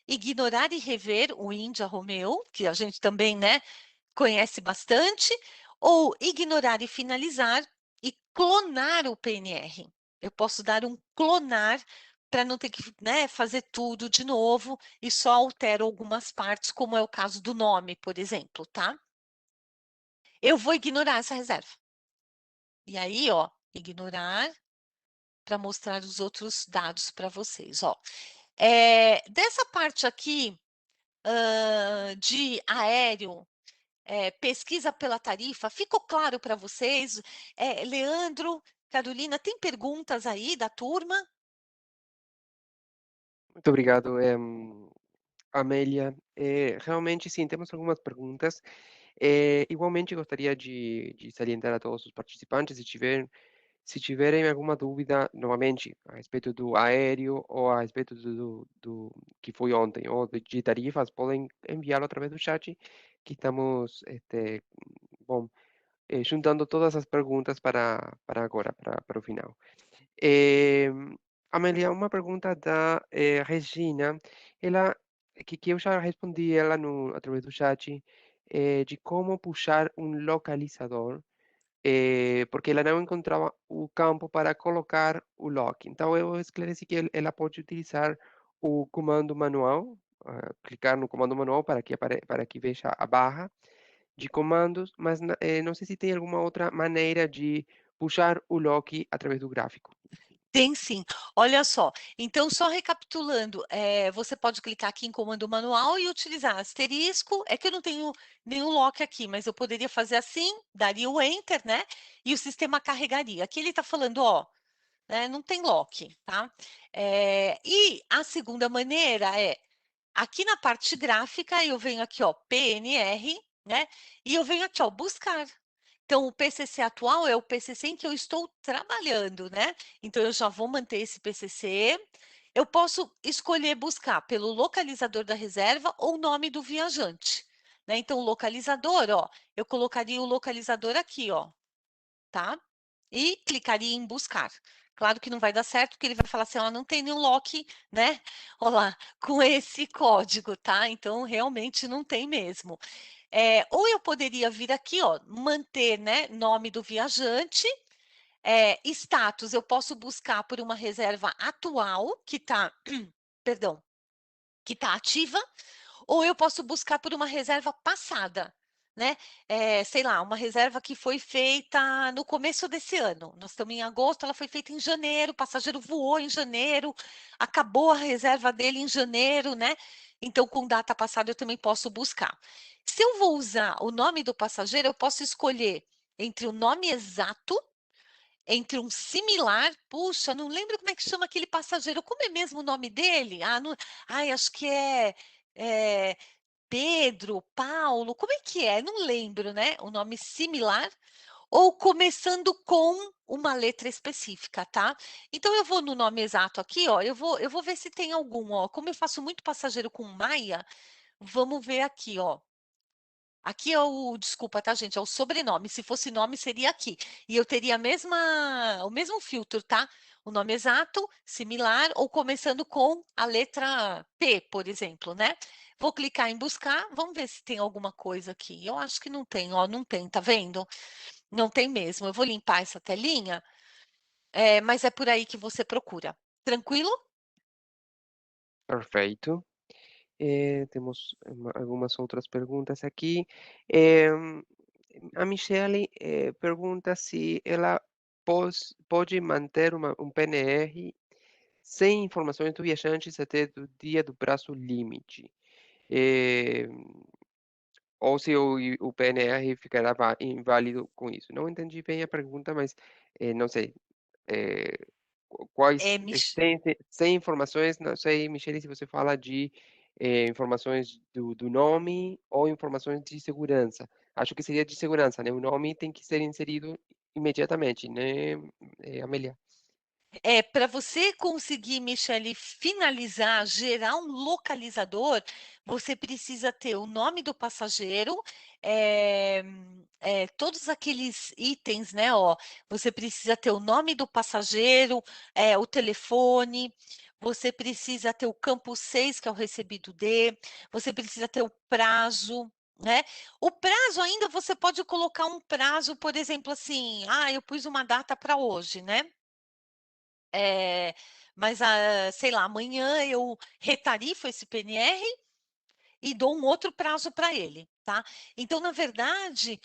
Speaker 3: ignorar e rever o Índia Romeo, que a gente também, né, conhece bastante, ou ignorar e finalizar e clonar o PNR. Eu posso dar um clonar para não ter que, né, fazer tudo de novo e só altero algumas partes, como é o caso do nome, por exemplo, tá? Eu vou ignorar essa reserva. E aí, ó, ignorar para mostrar os outros dados para vocês, ó. Dessa parte aqui de aéreo, pesquisa pela tarifa, ficou claro para vocês? Leandro, Carolina, tem perguntas aí da turma?
Speaker 1: Muito obrigado, Amélia. Realmente, sim, temos algumas perguntas. Igualmente, gostaria de salientar a todos os participantes, se tiverem alguma dúvida, novamente, a respeito do aéreo ou a respeito do que foi ontem, ou de tarifas, podem enviá-lo através do chat, que estamos, bom, juntando todas as perguntas para agora, para o final. Eh, Amélia, uma pergunta da Regina, ela, que eu já respondi ela através do chat, de como puxar um localizador, porque ela não encontrava o campo para colocar o lock. Então, eu esclareci que ela pode utilizar o comando manual, clicar no comando manual para que veja a barra de comandos, mas não sei se tem alguma outra maneira de puxar o lock através do gráfico.
Speaker 3: Tem sim. Olha só, então só recapitulando, você pode clicar aqui em comando manual e utilizar asterisco, é que eu não tenho nenhum lock aqui, mas eu poderia fazer assim, daria o enter, né, e o sistema carregaria. Aqui ele está falando, ó, né, não tem lock, tá? E a segunda maneira aqui na parte gráfica, eu venho aqui, ó, PNR, né, e eu venho aqui, ó, buscar. Então, o PCC atual é o PCC em que eu estou trabalhando, né? Então, eu já vou manter esse PCC. Eu posso escolher buscar pelo localizador da reserva ou nome do viajante, né? Então, o localizador, ó, eu colocaria o localizador aqui, ó, tá? E clicaria em buscar. Claro que não vai dar certo, porque ele vai falar assim, ó, não tem nenhum lock, né? Olha lá, com esse código, tá? Então, realmente não tem mesmo. Ou eu poderia vir aqui, ó, manter, né, nome do viajante, status, eu posso buscar por uma reserva atual, que está, perdão, que está ativa, ou eu posso buscar por uma reserva passada, né? Sei lá, uma reserva que foi feita no começo desse ano. Nós estamos em agosto, ela foi feita em janeiro, o passageiro voou em janeiro, acabou a reserva dele em janeiro, né? Então, com data passada, eu também posso buscar. Se eu vou usar o nome do passageiro, eu posso escolher entre o nome exato, entre um similar, puxa, não lembro como é que chama aquele passageiro, como é mesmo o nome dele? Ai, acho que é Pedro, Paulo, como é que é? Não lembro, né? O nome similar, ou começando com uma letra específica, tá? Então, eu vou no nome exato aqui, ó, eu vou ver se tem algum, ó. Como eu faço muito passageiro com Maia, vamos ver aqui, ó. Aqui é desculpa, tá, gente? É o sobrenome. Se fosse nome, seria aqui. E eu teria o mesmo filtro, tá? O nome exato, similar, ou começando com a letra P, por exemplo, né? Vou clicar em buscar, vamos ver se tem alguma coisa aqui. Eu acho que não tem, ó, não tem, tá vendo? Não tem mesmo. Eu vou limpar essa telinha, mas é por aí que você procura. Tranquilo?
Speaker 1: Perfeito. Temos algumas outras perguntas aqui. Em, a Michelle pergunta se ela pode manter um PNR sem informações do viajante até o dia do prazo limite. Eh, ou se o PNR ficará inválido com isso. Não entendi bem a pergunta, mas não sei. eh,
Speaker 3: É,
Speaker 1: quais sem informações, não sei, Michele, se você fala de informações do nome ou informações de segurança. Acho que seria de segurança, né? O nome tem que ser inserido imediatamente, né, Amélia?
Speaker 3: Para você conseguir, Michele, finalizar, gerar um localizador, você precisa ter o nome do passageiro, todos aqueles itens, né? Ó, você precisa ter o nome do passageiro, o telefone, você precisa ter o campo 6, que é o recebido de, você precisa ter o prazo. Né? O prazo ainda você pode colocar um prazo, por exemplo, assim, eu pus uma data para hoje, né? Mas, sei lá, amanhã eu retarifo esse PNR e dou um outro prazo para ele, tá? Então, na verdade,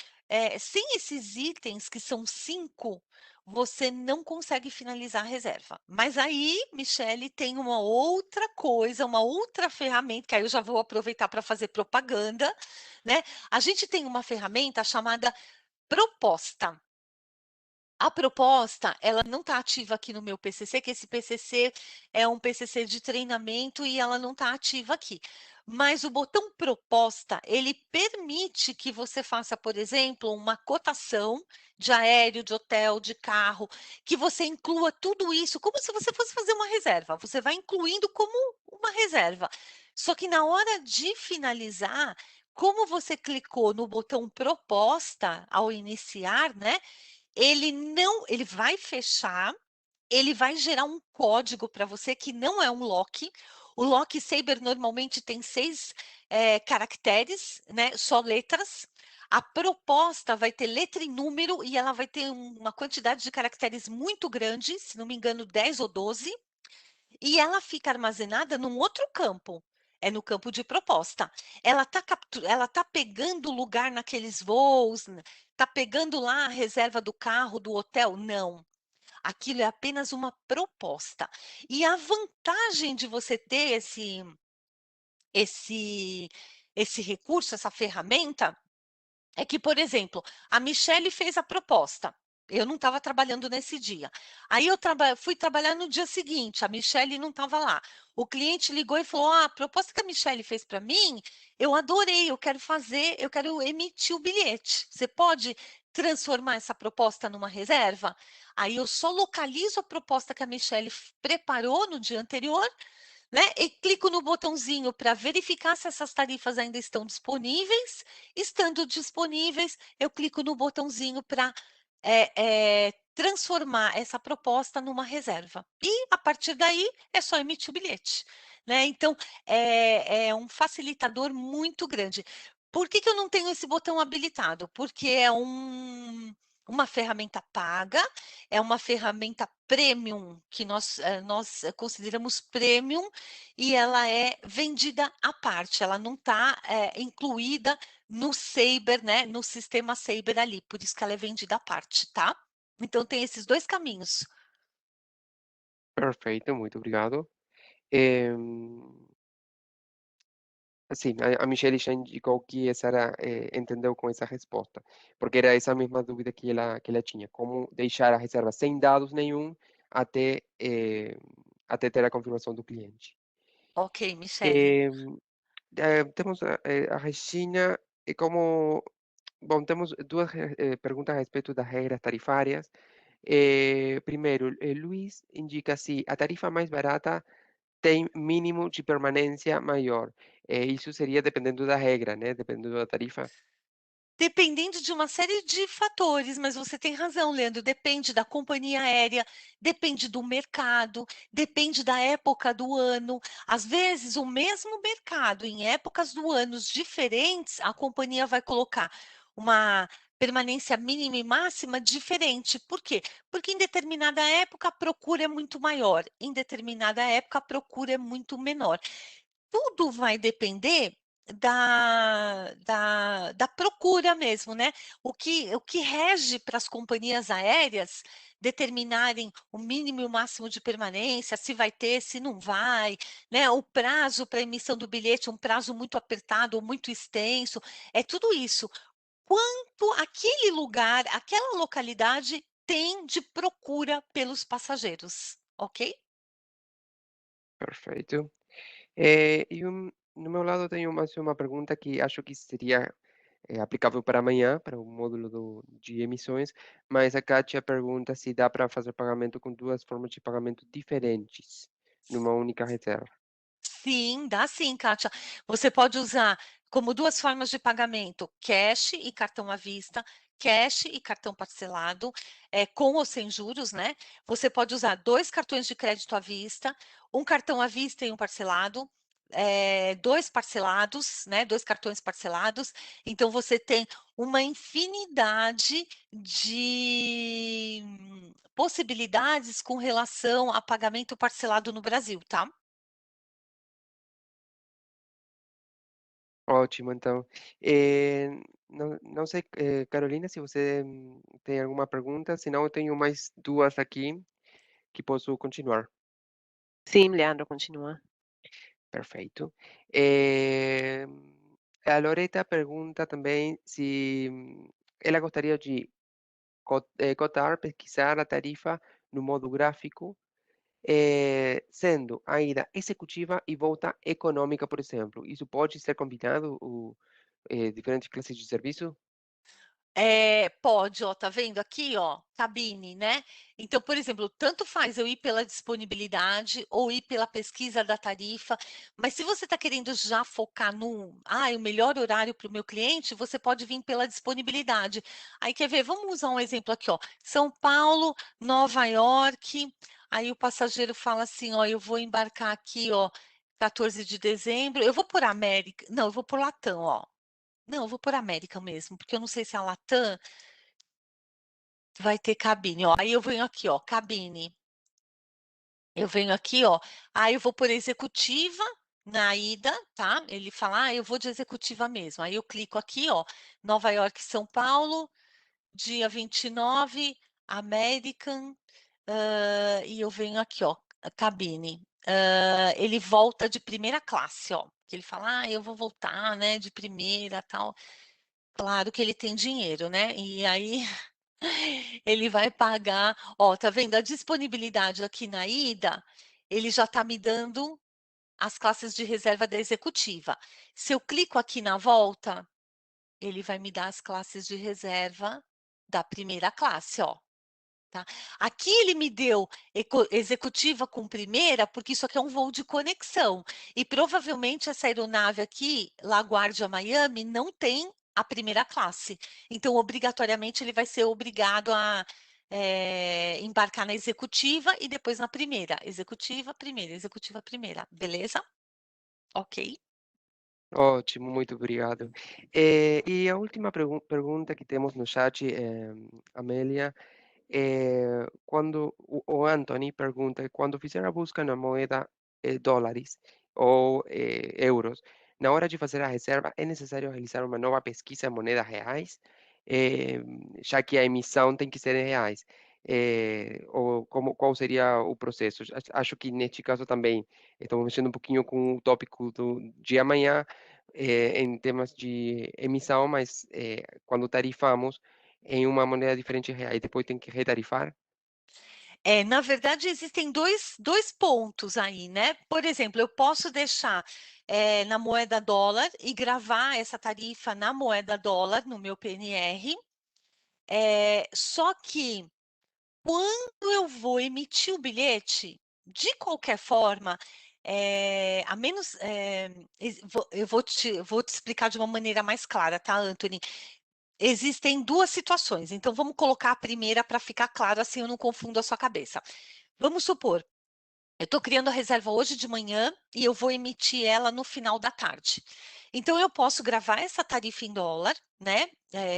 Speaker 3: sem esses itens, que são 5, você não consegue finalizar a reserva. Mas aí, Michele, tem uma outra coisa, uma outra ferramenta, que aí eu já vou aproveitar para fazer propaganda, né? A gente tem uma ferramenta chamada Proposta. A proposta, ela não está ativa aqui no meu PCC, que esse PCC é um PCC de treinamento e ela não está ativa aqui. Mas o botão proposta, ele permite que você faça, por exemplo, uma cotação de aéreo, de hotel, de carro, que você inclua tudo isso como se você fosse fazer uma reserva. Você vai incluindo como uma reserva. Só que na hora de finalizar, como você clicou no botão proposta ao iniciar, né? Ele vai fechar, ele vai gerar um código para você que não é um lock. O lock Saber normalmente tem 6 caracteres, né? Só letras. A proposta vai ter letra e número e ela vai ter uma quantidade de caracteres muito grande, se não me engano, 10 ou 12. E ela fica armazenada num outro campo, é no campo de proposta. Ela tá pegando lugar naqueles voos, tá pegando lá a reserva do carro, do hotel? Não. Aquilo é apenas uma proposta. E a vantagem de você ter esse, esse recurso, essa ferramenta, é que, por exemplo, a Michelle fez a proposta. Eu não estava trabalhando nesse dia. Aí eu fui trabalhar no dia seguinte, a Michele não estava lá. O cliente ligou e falou: a proposta que a Michele fez para mim, eu adorei, eu quero fazer, eu quero emitir o bilhete. Você pode transformar essa proposta numa reserva? Aí eu só localizo a proposta que a Michele preparou no dia anterior, né? E clico no botãozinho para verificar se essas tarifas ainda estão disponíveis. Estando disponíveis, eu clico no botãozinho para transformar essa proposta numa reserva. E, a partir daí, é só emitir o bilhete. Né? Então, é um facilitador muito grande. Por que eu não tenho esse botão habilitado? Porque é uma ferramenta paga, é uma ferramenta premium, que nós consideramos premium, e ela é vendida à parte, ela não está incluída no Saber, né, no sistema Saber ali, por isso que ela é vendida à parte, tá? Então, tem esses dois caminhos.
Speaker 1: Perfeito, muito obrigado. Eh, Sim, a Michelle já indicou que essa era, entendeu com essa resposta, porque era essa mesma dúvida que ela tinha, como deixar a reserva sem dados nenhum até, até ter a confirmação do cliente.
Speaker 3: Ok, Michele.
Speaker 1: Eh, temos a Regina, como, bom, temos duas perguntas a respeito das regras tarifárias. Primeiro, Luiz indica se a tarifa mais barata tem mínimo de permanência maior. Isso seria dependendo da regra, né? Dependendo da tarifa.
Speaker 3: Dependendo de uma série de fatores, mas você tem razão, Leandro. Depende da companhia aérea, depende do mercado, depende da época do ano. Às vezes, o mesmo mercado, em épocas do ano diferentes, a companhia vai colocar uma permanência mínima e máxima diferente. Por quê? Porque em determinada época a procura é muito maior, em determinada época a procura é muito menor. Tudo vai depender da procura mesmo, né? O que rege para as companhias aéreas determinarem o mínimo e o máximo de permanência, se vai ter, se não vai, né? O prazo para emissão do bilhete, um prazo muito apertado ou muito extenso, é tudo isso. Quanto aquele lugar, aquela localidade tem de procura pelos passageiros, ok?
Speaker 1: Perfeito. No meu lado tenho mais uma pergunta que acho que seria aplicável para amanhã, para o módulo de emissões, mas a Kátia pergunta se dá para fazer pagamento com duas formas de pagamento diferentes numa única reserva.
Speaker 3: Sim, dá sim, Kátia. Você pode usar como duas formas de pagamento, cash e cartão à vista, cash e cartão parcelado, com ou sem juros, né? Você pode usar dois cartões de crédito à vista, um cartão à vista e um parcelado, dois parcelados, né? Dois cartões parcelados. Então, você tem uma infinidade de possibilidades com relação a pagamento parcelado no Brasil, tá?
Speaker 1: Ótimo, então. Não sei, Carolina, se você tem alguma pergunta, senão eu tenho mais duas aqui que posso continuar.
Speaker 2: Sim, Leandro, continua.
Speaker 1: Perfeito. A Loreta pergunta também se ela gostaria de cotar, pesquisar a tarifa no modo gráfico, sendo a ida executiva e volta econômica, por exemplo. Isso pode ser combinado, diferentes classes de serviço?
Speaker 3: Pode, ó, tá vendo aqui, ó, cabine, né? Então, por exemplo, tanto faz eu ir pela disponibilidade ou ir pela pesquisa da tarifa, mas se você está querendo já focar no, o melhor horário para o meu cliente, você pode vir pela disponibilidade. Aí, quer ver? Vamos usar um exemplo aqui, ó. São Paulo, Nova York. Aí o passageiro fala assim, ó, eu vou embarcar aqui, ó, 14 de dezembro. Eu vou por América, não, eu vou por Latam, ó. Não, eu vou por América mesmo, porque eu não sei se a Latam vai ter cabine, ó. Aí eu venho aqui, ó, cabine. Eu venho aqui, ó. Aí eu vou por executiva na ida, tá? Ele fala, eu vou de executiva mesmo. Aí eu clico aqui, ó, Nova York, São Paulo, dia 29, American, e eu venho aqui, ó, cabine. Ele volta de primeira classe, ó. Que ele fala, eu vou voltar, né, de primeira, tal. Claro que ele tem dinheiro, né? E aí Ele vai pagar, ó, tá vendo a disponibilidade aqui na ida, ele já está me dando as classes de reserva da executiva. Se eu clico aqui na volta, ele vai me dar as classes de reserva da primeira classe, ó. Tá? Aqui ele me deu executiva com primeira, porque isso aqui é um voo de conexão. E provavelmente essa aeronave aqui, LaGuardia Miami, não tem a primeira classe. Então, obrigatoriamente, ele vai ser obrigado a embarcar na executiva e depois na primeira. Executiva, primeira. Beleza? Ok.
Speaker 1: Ótimo, muito obrigado. E a última pergunta que temos no chat, Amélia, quando o Anthony pergunta, quando fizer a busca na moeda dólares ou euros, na hora de fazer a reserva, é necessário realizar uma nova pesquisa em moedas reais, Eh, já que a emissão tem que ser em reais. Ou qual seria o processo? Acho que neste caso também estamos mexendo um pouquinho com o tópico de amanhã, em temas de emissão, mas quando tarifamos em uma moneda diferente real e depois tem que retarifar?
Speaker 3: Na verdade, existem dois pontos aí, né? Por exemplo, eu posso deixar na moeda dólar e gravar essa tarifa na moeda dólar, no meu PNR. Só que quando eu vou emitir o bilhete, de qualquer forma, a menos. Eu vou te explicar de uma maneira mais clara, tá, Anthony? Existem duas situações, então vamos colocar a primeira para ficar claro, assim eu não confundo a sua cabeça. Vamos supor, eu estou criando a reserva hoje de manhã e eu vou emitir ela no final da tarde. Então, eu posso gravar essa tarifa em dólar, né?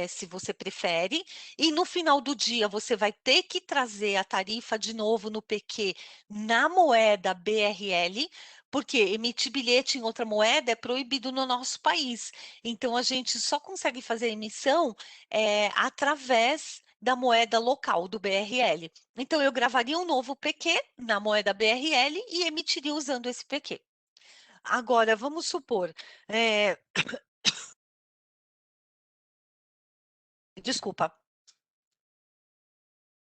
Speaker 3: Se você prefere, e no final do dia você vai ter que trazer a tarifa de novo no PQ na moeda BRL, porque emitir bilhete em outra moeda é proibido no nosso país. Então, a gente só consegue fazer a emissão através da moeda local, do BRL. Então, eu gravaria um novo PQ na moeda BRL e emitiria usando esse PQ. Agora, vamos supor, desculpa,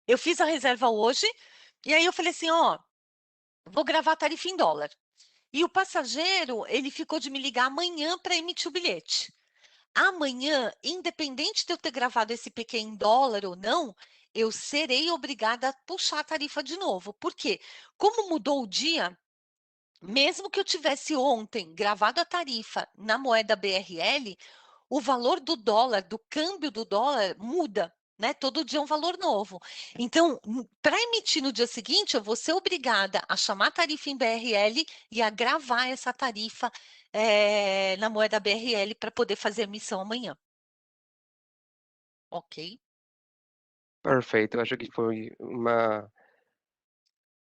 Speaker 3: eu fiz a reserva hoje e aí eu falei assim, ó, vou gravar a tarifa em dólar. E o passageiro, ele ficou de me ligar amanhã para emitir o bilhete. Amanhã, independente de eu ter gravado esse PQ em dólar ou não, eu serei obrigada a puxar a tarifa de novo. Por quê? Como mudou o dia, mesmo que eu tivesse ontem gravado a tarifa na moeda BRL, o valor do dólar, do câmbio do dólar, muda. Né? Todo dia é um valor novo. Então, para emitir no dia seguinte, eu vou ser obrigada a chamar a tarifa em BRL e a gravar essa tarifa na moeda BRL para poder fazer a emissão amanhã. Ok?
Speaker 1: Perfeito, acho que foi uma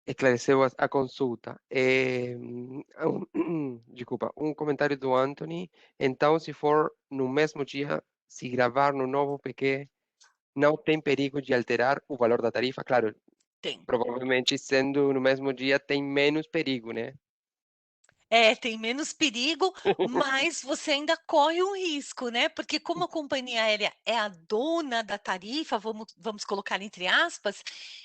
Speaker 1: esclareceu a consulta. Desculpa, um comentário do Anthony. Então, se for no mesmo dia, se gravar no novo PQ, não tem perigo de alterar o valor da tarifa? Claro,
Speaker 3: Tem.
Speaker 1: provavelmente sendo no mesmo dia tem menos perigo, né?
Speaker 3: Tem menos perigo, mas você ainda corre um risco, né? Porque como a companhia aérea é a dona da tarifa, vamos colocar entre aspas,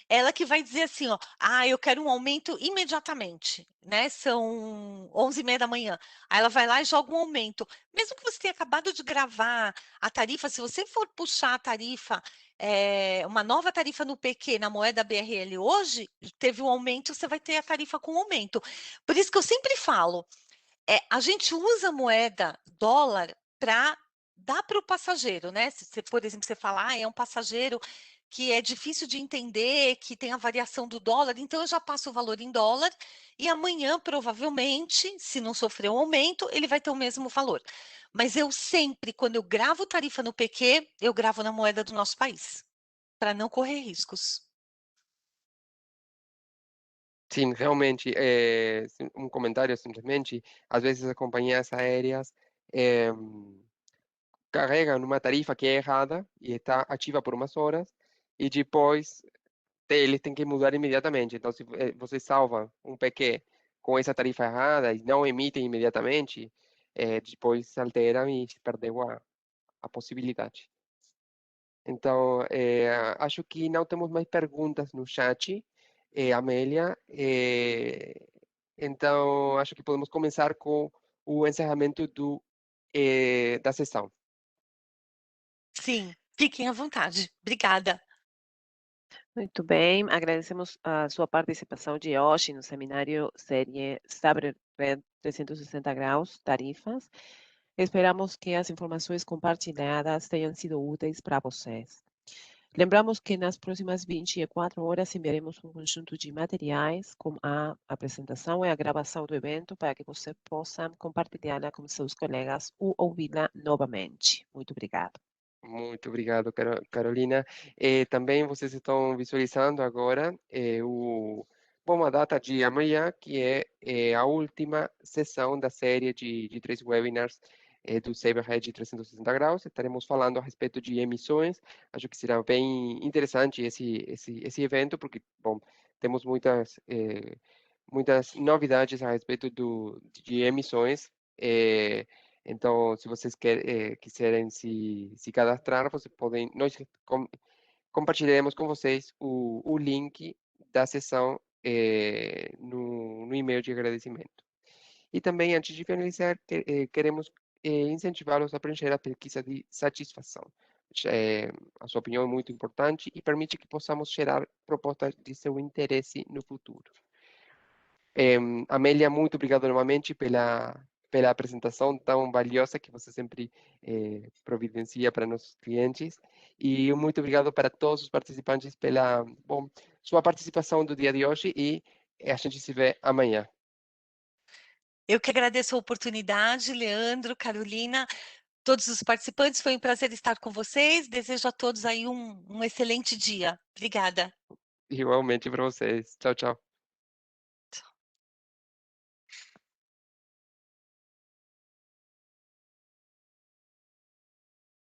Speaker 3: ela que vai dizer assim, ó, eu quero um aumento imediatamente, né? São 11h30 da manhã. Aí ela vai lá e joga um aumento. Mesmo que você tenha acabado de gravar a tarifa, se você for puxar a tarifa, uma nova tarifa no PQ, na moeda BRL hoje, teve um aumento, você vai ter a tarifa com aumento. Por isso que eu sempre falo, a gente usa a moeda dólar para dar para o passageiro, né? Se você, por exemplo, você fala, é um passageiro que é difícil de entender, que tem a variação do dólar, então eu já passo o valor em dólar e amanhã, provavelmente, se não sofrer um aumento, ele vai ter o mesmo valor. Mas eu sempre, quando eu gravo tarifa no PQ, eu gravo na moeda do nosso país, para não correr riscos.
Speaker 1: Sim, realmente, um comentário simplesmente, às vezes as companhias aéreas carregam uma tarifa que é errada e está ativa por umas horas, e depois eles têm que mudar imediatamente. Então, se você salva um PQ com essa tarifa errada e não emite imediatamente, depois se alteram e se perdeu a possibilidade. Então, acho que não temos mais perguntas no chat, Amélia. Então, acho que podemos começar com o encerramento da sessão.
Speaker 3: Sim, fiquem à vontade. Obrigada.
Speaker 2: Muito bem, agradecemos a sua participação de hoje no seminário série Sabre Red 360 graus, tarifas. Esperamos que as informações compartilhadas tenham sido úteis para vocês. Lembramos que nas próximas 24 horas enviaremos um conjunto de materiais com a apresentação e a gravação do evento para que você possa compartilhá-la com seus colegas ou ouvi-la novamente. Muito obrigada.
Speaker 1: Muito obrigado, Carolina. Também vocês estão visualizando agora a data de amanhã, que é a última sessão da série de 3 webinars do SaberRed 360 graus. Estaremos falando a respeito de emissões. Acho que será bem interessante esse evento, porque, bom, temos muitas novidades a respeito de emissões. Então, se vocês quiserem se cadastrar, vocês podem, nós compartilharemos com vocês o link da sessão no e-mail de agradecimento. E também, antes de finalizar, queremos incentivá-los a preencher a pesquisa de satisfação. A sua opinião é muito importante e permite que possamos gerar propostas de seu interesse no futuro. Amélia, muito obrigado novamente pela apresentação tão valiosa que você sempre providencia para nossos clientes. E muito obrigado para todos os participantes pela sua participação do dia de hoje e a gente se vê amanhã.
Speaker 3: Eu que agradeço a oportunidade, Leandro, Carolina, todos os participantes. Foi um prazer estar com vocês. Desejo a todos aí um excelente dia. Obrigada.
Speaker 1: Igualmente para vocês. Tchau, tchau.